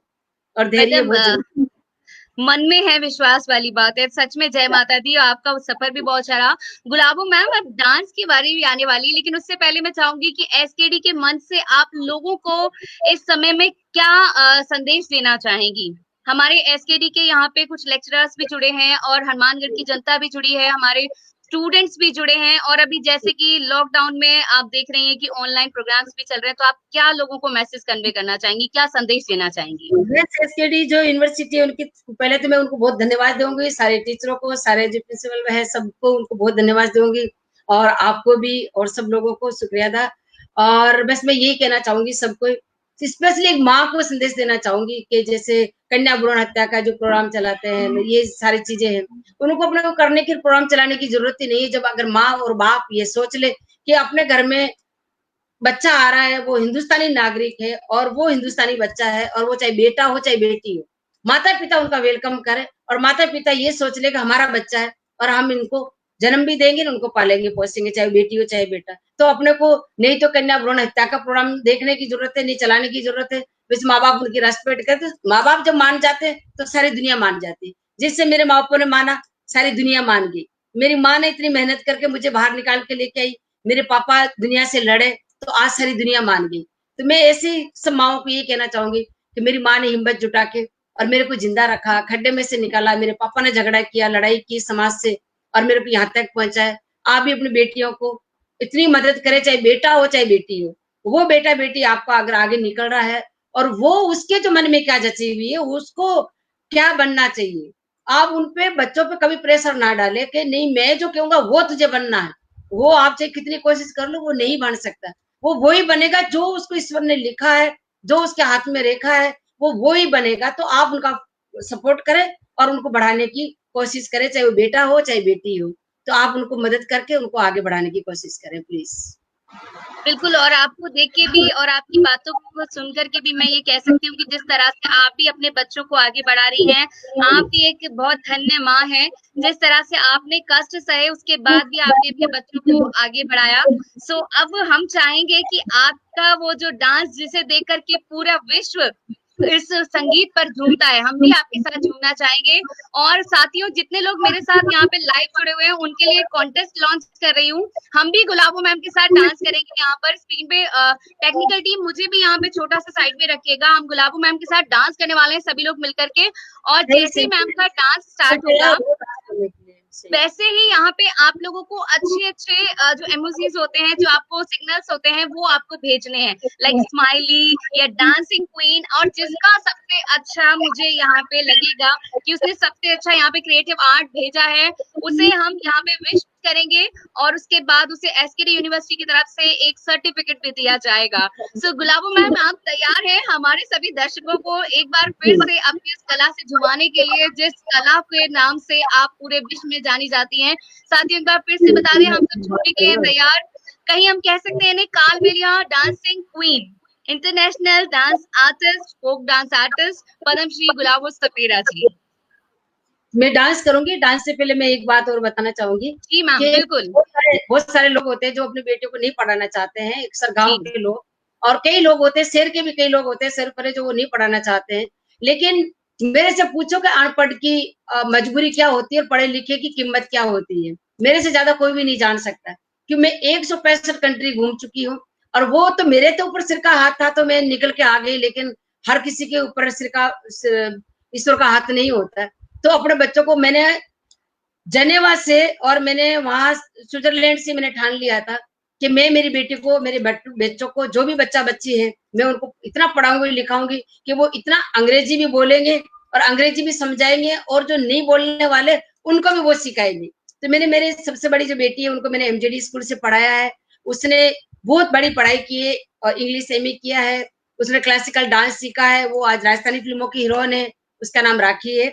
और धैर्य मतलब बहुत जरूरी। मन में है विश्वास वाली बात है सच में। जय माता दी, आपका सफर भी बहुत अच्छा रहा। गुलाबो मैम, अब डांस की बारी भी आने वाली है, लेकिन उससे पहले मैं चाहूंगी कि एसकेडी के मंच से आप लोगों को इस समय में क्या संदेश देना चाहेंगी। हमारे एसकेडी के यहाँ पे कुछ लेक्चरर्स भी जुड़े हैं और हनुमानगढ़ की जनता भी जुड़ी है, हमारे स्टूडेंट्स भी जुड़े हैं, और अभी जैसे कि लॉकडाउन में आप देख रहे हैं कि ऑनलाइन प्रोग्राम्स भी चल रहे हैं, तो आप क्या लोगों को मैसेज कन्वे करना चाहेंगी, क्या संदेश देना चाहेंगी। एसकेडी जो यूनिवर्सिटी है उनकी, पहले तो मैं उनको बहुत धन्यवाद दूंगी, सारे टीचरों को, सारे जो प्रिंसिपल है सबको उनको बहुत धन्यवाद दूंगी, और आपको भी और सब लोगों को शुक्रिया अदा। और बस मैं यही कहना चाहूंगी सबको, स्पेशली एक माँ को संदेश देना चाहूंगी कि जैसे कन्या भ्रूण हत्या का जो प्रोग्राम चलाते हैं, ये सारी चीजें हैं, उनको अपने को करने के प्रोग्राम चलाने की जरूरत ही नहीं है। जब अगर माँ और बाप ये सोच ले कि अपने घर में बच्चा आ रहा है, वो हिंदुस्तानी नागरिक है और वो हिंदुस्तानी बच्चा है, और वो चाहे बेटा हो चाहे बेटी हो, माता पिता उनका वेलकम करे, और माता पिता ये सोच ले कि हमारा बच्चा है और हम इनको जन्म भी देंगे, उनको पालेंगे पोसेंगे, चाहे बेटी हो चाहे बेटा। तो अपने को नहीं तो कन्या भ्रूण हत्या का प्रोग्राम देखने की जरूरत है, नहीं चलाने की जरूरत है। वैसे माँ बाप उनकी रेस्पेक्ट करते, माँ बाप जब मान जाते हैं तो सारी दुनिया मान जाती है। जिससे मेरे माँ बापों ने माना, सारी दुनिया मान गई। मेरी माँ ने इतनी मेहनत करके मुझे बाहर निकाल के लेके आई, मेरे पापा दुनिया से लड़े, तो आज सारी दुनिया मान गई। तो मैं ऐसी सब माओ को ये कहना चाहूंगी कि मेरी माँ ने हिम्मत जुटा के और मेरे को जिंदा रखा, खड्डे में से निकाला, मेरे पापा ने झगड़ा किया, लड़ाई की समाज से, और मेरे को यहाँ तक पहुंचाया। आप भी अपनी बेटियों को इतनी मदद करें, चाहे बेटा हो चाहे बेटी हो। वो बेटा बेटी आपका अगर आगे निकल रहा है, और वो उसके जो मन में क्या जची हुई है, उसको क्या बनना चाहिए, आप उनपे बच्चों पे कभी प्रेशर ना डाले कि नहीं मैं जो कहूंगा वो तुझे बनना है। वो आप चाहे कितनी कोशिश कर लो, वो नहीं बन सकता। वो वही बनेगा जो उसको ईश्वर ने लिखा है, जो उसके हाथ में रेखा है, वो वही बनेगा। तो आप उनका सपोर्ट करें और उनको बढ़ाने की कोशिश करें, चाहे वो बेटा हो चाहे बेटी हो। तो आप उनको मदद करके उनको आगे बढ़ाने की कोशिश करें प्लीज। बिल्कुल, और आपको देख के भी और आपकी बातों को सुन कर के भी मैं ये कह सकती हूँ कि जिस तरह से आप भी अपने बच्चों को आगे बढ़ा रही हैं, आप भी एक बहुत धन्य माँ हैं। जिस तरह से आपने कष्ट सहे उसके बाद भी आपने अपने बच्चों को आगे बढ़ाया। सो अब हम चाहेंगे कि आपका वो जो डांस जिसे देख कर के पूरा विश्व इस संगीत पर झूमता है, हम भी आपके साथ झूमना चाहेंगे। और साथियों, जितने लोग मेरे साथ यहाँ पे लाइव जुड़े हुए हैं उनके लिए कॉन्टेस्ट लॉन्च कर रही हूँ। हम भी गुलाबो मैम के साथ डांस करेंगे यहाँ पर स्क्रीन पे। टेक्निकल टीम मुझे भी यहाँ पे छोटा सा साइड में रखिएगा, हम गुलाबो मैम के साथ डांस करने वाले हैं सभी लोग मिलकर के। और जैसे ही मैम का डांस स्टार्ट होगा, वैसे ही यहाँ पे आप लोगों को अच्छे अच्छे जो इमोजीज होते हैं, जो आपको सिग्नल्स होते हैं, वो आपको भेजने हैं, लाइक स्माइली या डांसिंग क्वीन। और जिसका सबसे अच्छा मुझे यहाँ पे लगेगा कि उसने सबसे अच्छा यहाँ पे क्रिएटिव आर्ट भेजा है, उसे हम यहाँ पे विश करेंगे, और उसके बाद उसे एसकेडी यूनिवर्सिटी की तरफ से एक सर्टिफिकेट भी दिया जाएगा। सो गुलाबो मैम, आप तैयार हैं हमारे सभी दर्शकों को एक बार फिर से अपनी इस कला से झुमाने के लिए, जिस कला के नाम से आप पूरे विश्व में जानी जाती हैं। साथियों, एक बार फिर से बता दें, हम सब छूटने के लिए तैयार। कहीं हम कह सकते हैं इन्हें Kalbelia dancing queen, international dance artist, folk dance artist Padmashri Gulabo Sapera ji. मैं डांस करूंगी। डांस से पहले मैं एक बात और बताना चाहूंगी जी मैम, कि बिल्कुल। बहुत सारे लोग होते हैं जो अपने बेटे को नहीं पढ़ाना चाहते हैं, अक्सर गांव जी के लोग, और कई लोग होते हैं शहर के भी, कई लोग होते हैं शहर पर जो वो नहीं पढ़ाना चाहते हैं। लेकिन मेरे से पूछो कि अनपढ़ की मजबूरी क्या होती है और पढ़े लिखे की कीमत क्या होती है, मेरे से ज्यादा कोई भी नहीं जान सकता। कि मैं 165 कंट्री घूम चुकी हूँ, और वो तो मेरे तो ऊपर सिर का हाथ था तो मैं निकल के आ गई, लेकिन हर किसी के ऊपर सिर का ईश्वर का हाथ नहीं होता है। तो अपने बच्चों को मैंने जनेवा से और मैंने वहां स्विट्जरलैंड से मैंने ठान लिया था कि मैं मेरी बेटी को, मेरे बच्चों को, जो भी बच्चा बच्ची है, मैं उनको इतना पढ़ाऊंगी लिखाऊंगी कि वो इतना अंग्रेजी भी बोलेंगे और अंग्रेजी भी समझाएंगे, और जो नहीं बोलने वाले उनको भी वो सिखाएंगे। तो मैंने मेरे सबसे बड़ी जो बेटी है उनको मैंने एमजेडी स्कूल से पढ़ाया है। उसने बहुत बड़ी पढ़ाई की है और इंग्लिश एमए किया है। उसने क्लासिकल डांस सीखा है। वो आज राजस्थानी फिल्मों की हीरोइन है। उसका नाम राखी है।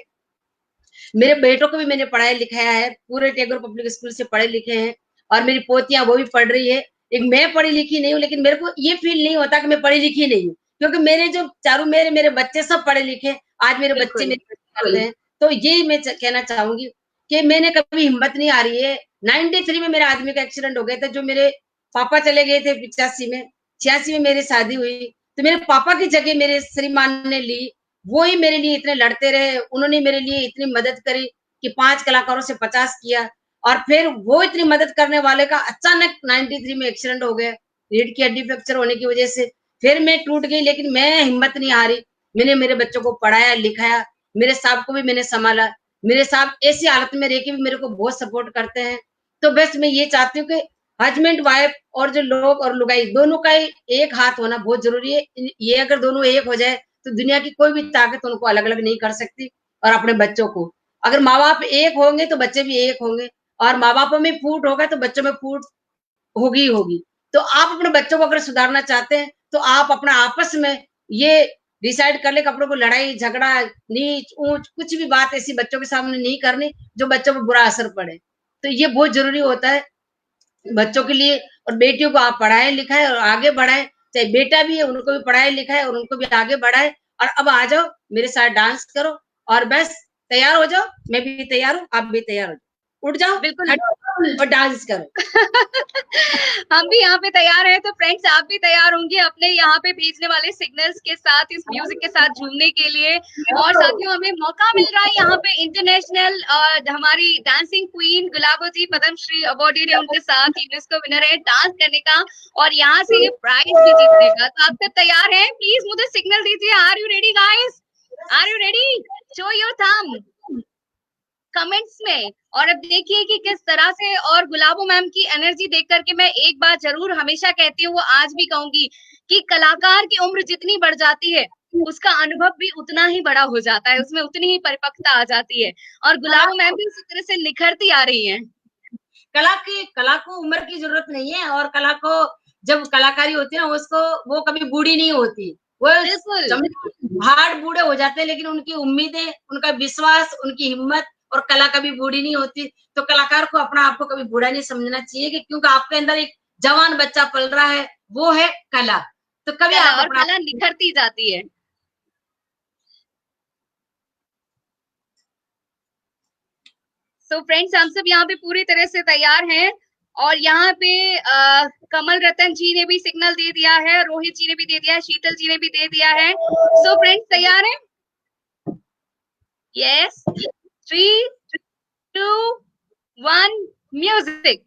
मेरे बेटों को भी मैंने पढ़ाया लिखाया है, पूरे टैगोर पब्लिक स्कूल से पढ़े लिखे हैं। और मेरी पोतियां वो भी पढ़ रही है। एक मैं पढ़ी लिखी नहीं हूँ, लेकिन मेरे को ये फील नहीं होता कि मैं पढ़ी लिखी नहीं हूँ, क्योंकि मेरे जो चारों मेरे बच्चे सब पढ़े लिखे। आज मेरे बच्चे बिल्कुल। मेरे करते हैं। तो ये मैं कहना चाहूंगी कि मैंने कभी हिम्मत नहीं हारी है। 93 में मेरे आदमी का एक्सीडेंट हो गया था। जो मेरे पापा चले गए थे 85 में, 86 में मेरी शादी हुई। तो मेरे पापा की जगह मेरे श्रीमान ने ली। वो ही मेरे लिए इतने लड़ते रहे। उन्होंने मेरे लिए इतनी मदद करी कि 5 कलाकारों से 50 किया। और फिर वो इतनी मदद करने वाले का अचानक 93 में एक्सीडेंट हो गया, रीढ़ की हड्डी फ्रैक्चर होने की वजह से। फिर मैं टूट गई, लेकिन मैं हिम्मत नहीं हारी। मैंने मेरे बच्चों को पढ़ाया लिखाया। मेरे साहब को भी मैंने संभाला। मेरे साहब ऐसी हालत में रह के भी मेरे को बहुत सपोर्ट करते हैं। तो बस मैं ये चाहती हूँ कि हस्बैंड वाइफ और जो लोग और लुगाई दोनों का ही एक हाथ होना बहुत जरूरी है। ये अगर दोनों एक हो जाए तो दुनिया की कोई भी ताकत उनको अलग अलग नहीं कर सकती। और अपने बच्चों को, अगर माँ बाप एक होंगे तो बच्चे भी एक होंगे। और माँ बापों में फूट होगा तो बच्चों में फूट होगी ही होगी। तो आप अपने बच्चों को अगर सुधारना चाहते हैं तो आप अपना आपस में ये डिसाइड कर ले, कपड़ों को लड़ाई झगड़ा नीच ऊंच कुछ भी बात ऐसी बच्चों के सामने नहीं करनी जो बच्चों पर बुरा असर पड़े। तो ये बहुत जरूरी होता है बच्चों के लिए। और बेटियों को आप पढ़ाए लिखाए और आगे बढ़ाए। चाहे बेटा भी है उनको भी पढ़ाए लिखाए और उनको भी आगे बढ़ाए। और अब आ जाओ मेरे साथ डांस करो। और बस तैयार हो जाओ। मैं भी तैयार हूँ, आप भी तैयार हो जाओ। उठ जाओ, बिल्कुल। खड़े और डांस करो। हम भी यहाँ पे तैयार हैं, तो फ्रेंड्स आप भी तैयार होंगे अपने यहाँ पे भेजने वाले सिग्नल्स के साथ, इस म्यूजिक के साथ झूमने के लिए। और साथियों हमें मौका मिल रहा है यहाँ पे इंटरनेशनल हमारी डांसिंग क्वीन गुलाबो जी पद्मश्री अवार्डी ने उनके साथ यूनेस्को विनर है डांस करने का और यहाँ से ये प्राइज भी जीतने का। तो आप सब तैयार हैं? प्लीज मुझे सिग्नल दीजिए। Are you ready guys? Are you ready? Show your thumb comments में। और अब देखिए कि किस तरह से, और गुलाबो मैम की एनर्जी देख करके मैं एक बात जरूर हमेशा कहती हूँ, वो आज भी कहूंगी कि कलाकार की उम्र जितनी बढ़ जाती है उसका अनुभव भी उतना ही बड़ा हो जाता है, उसमें उतनी ही परिपक्वता आ जाती है। और गुलाबो मैम भी उसी तरह से निखरती आ रही है। कला को उम्र की जरूरत नहीं है। और कला को जब कलाकारी होती है ना उसको, वो कभी बूढ़ी नहीं होती। वो हार्ड बूढ़े हो जाते हैं, लेकिन उनकी उम्मीदें, उनका विश्वास, उनकी हिम्मत और कला कभी बूढ़ी नहीं होती। तो कलाकार को अपना आप को कभी बूढ़ा नहीं समझना चाहिए, कि क्योंकि आपके अंदर एक जवान बच्चा पल रहा है, वो है कला। तो कभी कला, आप और अपना कला निखरती जाती है। तो फ्रेंड्स हम सब यहाँ पे पूरी तरह से तैयार हैं। और यहाँ पे कमल रतन जी ने भी सिग्नल दे दिया है, रोहित जी ने भी दे दिया है, शीतल जी ने भी दे दिया है। सो फ्रेंड्स तैयार हैं? Yes. 3, 2, 1 music.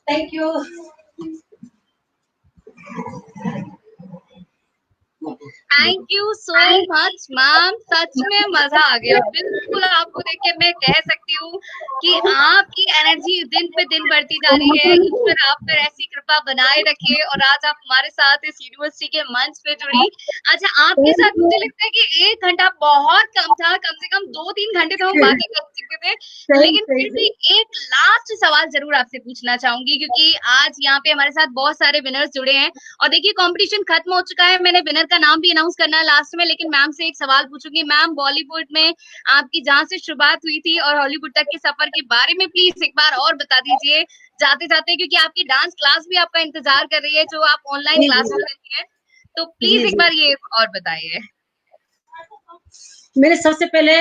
Thank you. Thank you so much ma'am, सच में मजा आ गया। बिल्कुल आपको देख के मैं कह सकती हूँ कि आपकी एनर्जी दिन पे दिन बढ़ती जा रही है। ईश्वर आप पर ऐसी कृपा बनाए रखे और आज आप हमारे साथ इस यूनिवर्सिटी के मंच पे जुड़ी। अच्छा, आपके साथ मुझे लगता है कि 1 घंटा बहुत कम था, कम से कम 2-3 घंटे तो हम बातें कर चुके थे। लेकिन फिर भी एक लास्ट सवाल जरूर आपसे पूछना चाहूंगी, क्योंकि आज यहाँ पे हमारे साथ बहुत सारे विनर्स जुड़े हैं और देखिए कंपटीशन खत्म हो चुका है। मैंने विनर का नाम भी अनाउंस करना है लास्ट में, लेकिन मैम से एक सवाल पूछूंगी। मैम, बॉलीवुड में आपकी जहां से शुरुआत हुई थी और हॉलीवुड तक के सफर के बारे में प्लीज एक बार और बता दीजिए जाते जाते, क्योंकि आपकी डांस क्लास भी आपका इंतजार कर रही है जो आप ऑनलाइन क्लास ले रही है। तो प्लीज एक बार ये और बताइए। मैंने सबसे पहले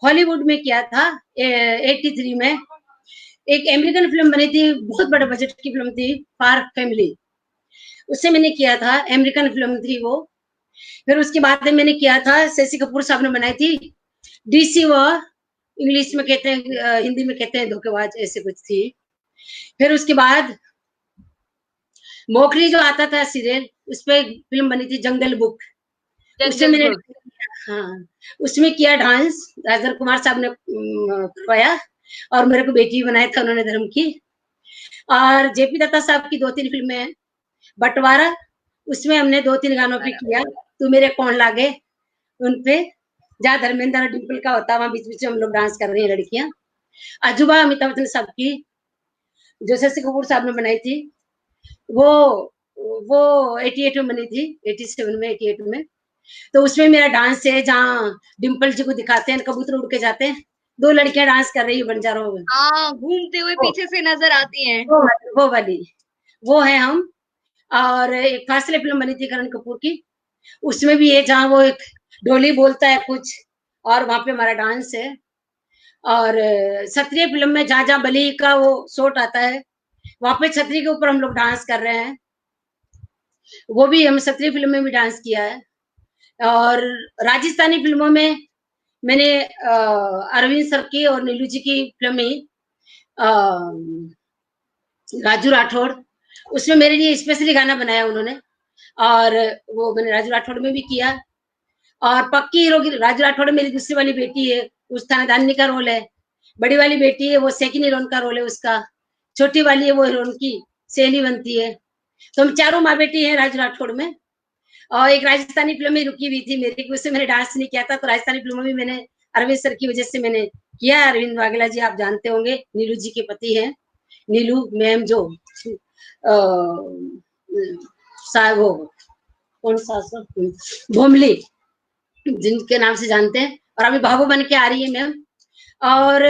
हॉलीवुड में किया था 83 में। एक अमेरिकन फिल्म बनी थी, बहुत बड़े बजट की फिल्म थी, पार्क फैमिली, उससे मैंने किया था। अमेरिकन फिल्म थी वो। फिर उसके बाद में मैंने किया था, शशि कपूर साहब ने बनाई थी, डीसी वो, इंग्लिश में कहते हैं, हिंदी में कहते हैं धोखेबाज, ऐसे कुछ थी। फिर उसके बाद मोखरी जो आता था सीरियल, उस पर फिल्म बनी थी जंगल बुक, उसमें मैंने हाँ उसमें किया डांस। राजेंद्र कुमार साहब ने करवाया और मेरे को बेटी बनाया था उन्होंने धर्म की। और जेपी दत्ता साहब की 2-3 फिल्में हैं, बंटवारा, उसमें हमने 2-3 गानों पे किया, तू मेरे कौन लागे, उनपे जहाँ धर्मेंद्र और डिम्पल का होता है वहां बीच बीच में हम लोग डांस कर रही हैं लड़कियां। अजूबा अमिताभ बच्चन साहब की, जो शशि कपूर साहब ने बनाई थी, वो वो 88 में बनी थी, 87 में, 88 में। तो उसमें मेरा डांस है, जहाँ डिम्पल जी को दिखाते हैं कबूतर उड़ के जाते हैं, 2 लड़कियां डांस कर रही है बंजारों में, हाँ, घूमते हुए पीछे से नजर आती हैं। वो वाली, वो है हम। और एक फासले फिल्म बनी थी करण कपूर की, उसमें भी है जहाँ वो एक डोली बोलता है कुछ, और वहां पे हमारा डांस है। और क्षत्रिय फिल्म में जहाँ जहाँ बलि का वो शॉट आता है, वहां पे छतरी के ऊपर हम लोग डांस कर रहे हैं, वो भी हम क्षत्रिय फिल्म में भी डांस किया है। और राजस्थानी फिल्मों में मैंने अरविंद सर की और नीलू जी की फिल्म राजू राठौड़, उसमें मेरे लिए स्पेशली गाना बनाया उन्होंने, और वो मैंने राजू राठौड़ में भी किया। और पक्की हीरो की राजू राठौड़ मेरी दूसरी वाली बेटी है, उस थानेदानी का रोल है। बड़ी वाली बेटी है वो सेकंड हीरोइन का रोल है उसका, छोटी वाली है वो हीरोइन की सहेली बनती है। तो हम चारों माँ बेटी हैं राजू राठौड़ में। और एक राजस्थानी फिल्म में रुकी हुई थी मेरी, उससे मैंने डांस नहीं किया था, तो राजस्थानी फिल्मों में मैंने अरविंद सर की वजह से मैंने किया। अरविंद वाघेला जी आप जानते होंगे, नीलू जी के पति हैं, नीलू मैम जो साहब वो कौन सा भोमली जिनके नाम से जानते हैं, और अभी बाबू बन के आ रही है मैम। और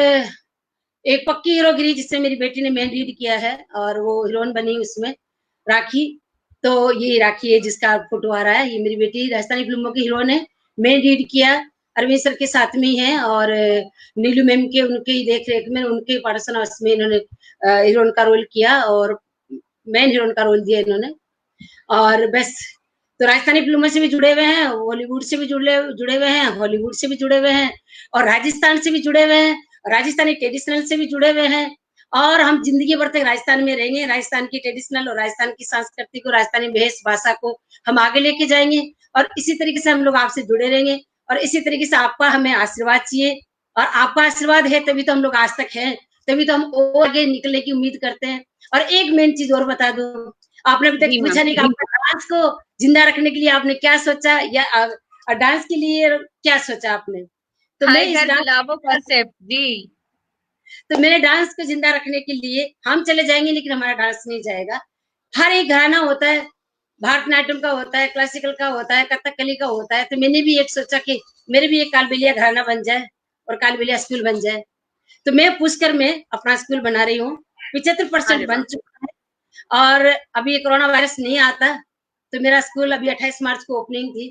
एक पक्की हीरोगिरी जिससे मेरी बेटी ने मेन लीड किया है और वो हीरोइन बनी उसमें, राखी। तो ये राखी है जिसका फोटो आ रहा है, ये मेरी बेटी राजस्थानी फिल्मों की हीरोइन है, मेन लीड किया अरविंद सर के साथ में ही हैं और नीलू मैम के उनके ही देख रेख में उनके पार्सन हाउस में इन्होंने हीरोइन का रोल किया और मेन हीरोइन का रोल दिया इन्होंने। और बस तो राजस्थानी फिल्मों से भी जुड़े हुए हैं, बॉलीवुड से भी जुड़े हुए हैं, हॉलीवुड से भी जुड़े हुए हैं और राजस्थान से भी जुड़े हुए हैं, राजस्थानी ट्रेडिशनल से भी जुड़े हुए हैं और हम जिंदगी भर तक राजस्थान में रहेंगे। राजस्थान की ट्रेडिशनल और राजस्थान की संस्कृति को, राजस्थानी भेष भाषा को हम आगे लेके जाएंगे और इसी तरीके से हम लोग आपसे जुड़े रहेंगे और इसी तरीके से आपका हमें आशीर्वाद चाहिए और आपका आशीर्वाद है तभी तो हम लोग आज तक हैं, तभी तो हम और आगे निकलने की उम्मीद करते हैं। और एक मेन चीज और बता दूं, आपने अभी तक पूछा नहीं कि आपका डांस को जिंदा रखने के लिए आपने क्या सोचा या डांस के लिए क्या सोचा आपने? तो मैं इस कॉन्सेप्ट जी, तो मेरे डांस को जिंदा रखने के लिए हम चले जाएंगे लेकिन हमारा डांस नहीं जाएगा। हर एक घराना होता है, भारतनाट्यम का होता है, क्लासिकल का होता है, कथकली का होता है, तो मैंने भी एक सोचा कि मेरे भी एक कालबेलिया घराना बन जाए और कालबेलिया स्कूल बन जाए। तो मैं पुष्कर में अपना स्कूल बना रही हूँ, 75% बन चुका है और अभी ये कोरोना वायरस नहीं आता तो मेरा स्कूल अभी 28 मार्च को ओपनिंग थी,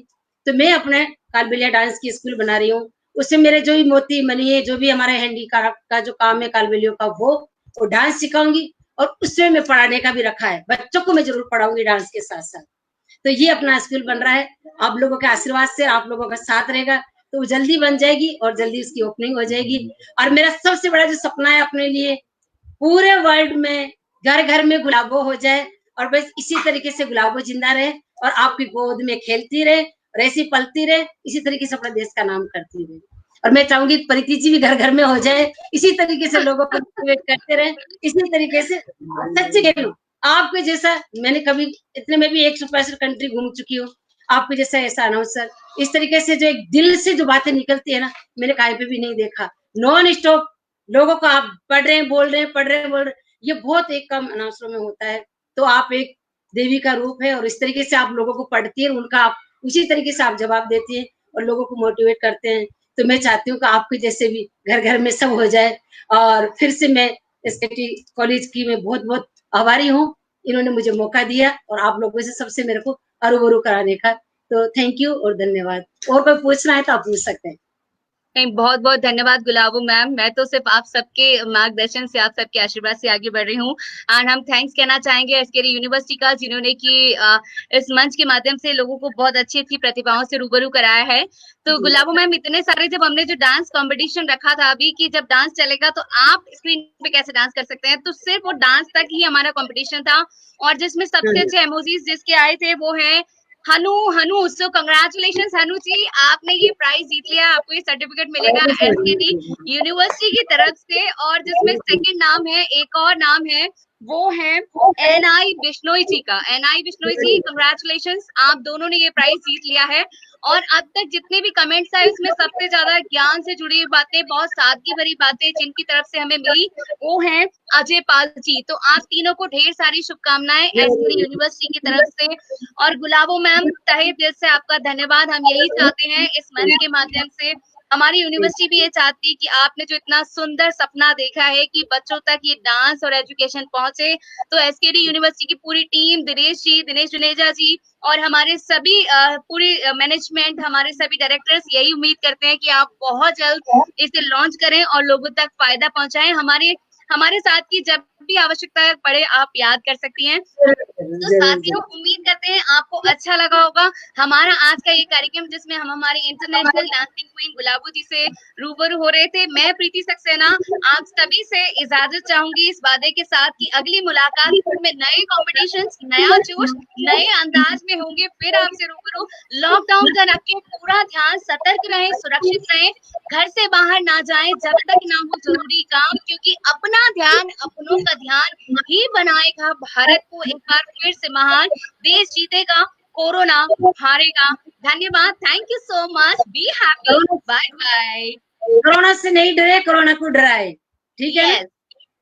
तो मैं अपने कालबेलिया डांस की स्कूल बना रही हूँ। उससे मेरे जो भी मोती मनी है, जो भी हमारे हैंडीक्राफ्ट का जो काम है कालबेलियों का, वो डांस सिखाऊंगी और उसमें मैं पढ़ाने का भी रखा है, बच्चों को मैं जरूर पढ़ाऊंगी डांस के साथ साथ। तो ये अपना स्कूल बन रहा है, आप लोगों के आशीर्वाद से, आप लोगों का साथ रहेगा तो वो जल्दी बन जाएगी और जल्दी उसकी ओपनिंग हो जाएगी। और मेरा सबसे बड़ा जो सपना है अपने लिए, पूरे वर्ल्ड में घर घर में गुलाबो हो जाए और बस इसी तरीके से गुलाबो जिंदा रहे और आपकी गोद में खेलती रहे और ऐसी पलती रहे, इसी तरीके से अपने देश का नाम करती रहे। और मैं चाहूंगी प्रीति जी भी घर घर में हो जाए, इसी तरीके से लोगों को मोटिवेट करते रहे, इसी तरीके से। सच्ची कह रही हूँ, आपके जैसा मैंने कभी, इतने में भी 165 कंट्री घूम चुकी हूँ, आपके जैसा ऐसा अनाउंसर इस तरीके से जो एक दिल से जो बातें निकलती है ना, मैंने कहीं पे भी नहीं देखा। नॉन स्टॉप लोगों को आप पढ़ रहे हैं, बोल रहे हैं, पढ़ रहे हैं, बोल रहे हैं, ये बहुत एक कम अनाउंसरों में होता है। तो आप एक देवी का रूप है और इस तरीके से आप लोगों को पढ़ती है, उनका आप उसी तरीके से आप जवाब देती है और लोगों को मोटिवेट करते हैं। तो मैं चाहती हूँ कि आपके जैसे भी घर घर में सब हो जाए। और फिर से मैं एसकेटी कॉलेज की मैं बहुत बहुत आभारी हूँ, इन्होंने मुझे मौका दिया और आप लोगों से सबसे मेरे को अरूबरू कराने का। तो थैंक यू और धन्यवाद। और कोई पूछना है तो आप पूछ सकते हैं। नहीं, बहुत बहुत धन्यवाद गुलाबो मैम। मैं तो सिर्फ आप सबके मार्गदर्शन से, आप सबके आशीर्वाद से आगे बढ़ रही हूँ। एंड हम थैंक्स कहना चाहेंगे एसकेडी यूनिवर्सिटी का, जिन्होंने कि इस मंच के माध्यम से लोगों को बहुत अच्छी अच्छी प्रतिभाओं से रूबरू कराया है। तो गुलाबो मैम, इतने सारे जब हमने जो डांस कंपटीशन रखा था अभी कि जब डांस चलेगा तो आप स्क्रीन पे कैसे डांस कर सकते हैं, तो सिर्फ वो डांस तक ही हमारा कंपटीशन था और जिसमें सबसे अच्छे इमोजीज जिसके आए थे वो है हनु। हनु, सो कंग्रेचुलेशंस हनु जी, आपने ये प्राइज जीत लिया, आपको ये सर्टिफिकेट मिलेगा एसकेडी यूनिवर्सिटी की तरफ से। और जिसमें सेकंड नाम है, एक और नाम है, वो है एनआई बिश्नोई जी का। एनआई बिश्नोई जी, कंग्रेचुलेशंस, आप दोनों ने ये प्राइज जीत लिया है। और अब तक जितने भी कमेंट्स आए उसमें सबसे ज्यादा ज्ञान से जुड़ी हुई बातें, बहुत सादगी भरी बातें जिनकी तरफ से हमें मिली, वो है अजय पाल जी। तो आप तीनों को ढेर सारी शुभकामनाएं एसकेडी यूनिवर्सिटी की तरफ से। और गुलाबो मैम, तहे दिल से आपका धन्यवाद। हम यही चाहते हैं इस मंच के माध्यम से, हमारी यूनिवर्सिटी भी ये चाहती है कि आपने जो इतना सुंदर सपना देखा है कि बच्चों तक ये डांस और एजुकेशन पहुंचे, तो एसकेडी यूनिवर्सिटी की पूरी टीम, दिनेश जी, दिनेश जुनेजा जी और हमारे सभी पूरी मैनेजमेंट, हमारे सभी डायरेक्टर्स यही उम्मीद करते हैं कि आप बहुत जल्द इसे लॉन्च करें और लोगों तक फायदा पहुंचाएं। हमारे साथ की जब भी आवश्यकता पड़े आप याद कर सकती हैं। तो साथियों, उम्मीद करते हैं आपको अच्छा लगा होगा हमारा आज का ये कार्यक्रम, जिसमें हम हमारे इंटरनेशनल डांसिंग क्वीन गुलाबो जी से रूबरू हो रहे थे। मैं प्रीति सक्सेना आप सभी से इजाजत चाहूंगी इस वादे के साथ कि अगली मुलाकात में नए कॉम्पिटिशंस, नया जोश, नए अंदाज में होंगे फिर आपसे रूबरू। लॉकडाउन का रखें पूरा ध्यान, सतर्क रहें, सुरक्षित रहें, घर से बाहर ना जाएं जब तक ना हो जरूरी काम, क्योंकि अपना ध्यान, अपनों का ध्यान ही बनाएगा भारत को एक बार फिर से महान। देश जीतेगा, कोरोना हारेगा। धन्यवाद, thank you so much, be happy, bye bye. Corona से नहीं डरे, कोरोना को डराए, ठीक है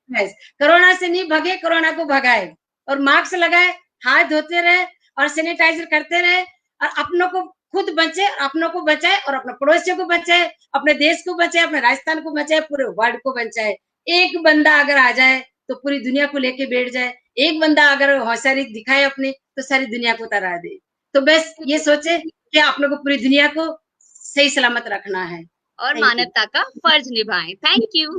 ना? कोरोना से नहीं भगे, कोरोना को भगाए और मास्क लगाए, हाथ धोते रहे और सैनिटाइजर करते रहे और अपनों को खुद बचे, अपनों को बचाए और अपने पड़ोसियों को बचाए, अपने देश को बचाए, अपने राजस्थान को बचाए, पूरे वर्ल्ड को बचाए। एक बंदा अगर आ जाए तो पूरी दुनिया को लेके बैठ जाए, एक बंदा अगर होशियारी दिखाए अपनी तो सारी दुनिया को तरा दे। तो बस ये सोचे कि आप लोग पूरी दुनिया को सही सलामत रखना है। और थैंक यू। मानवता का फर्ज निभाएं। Thank you.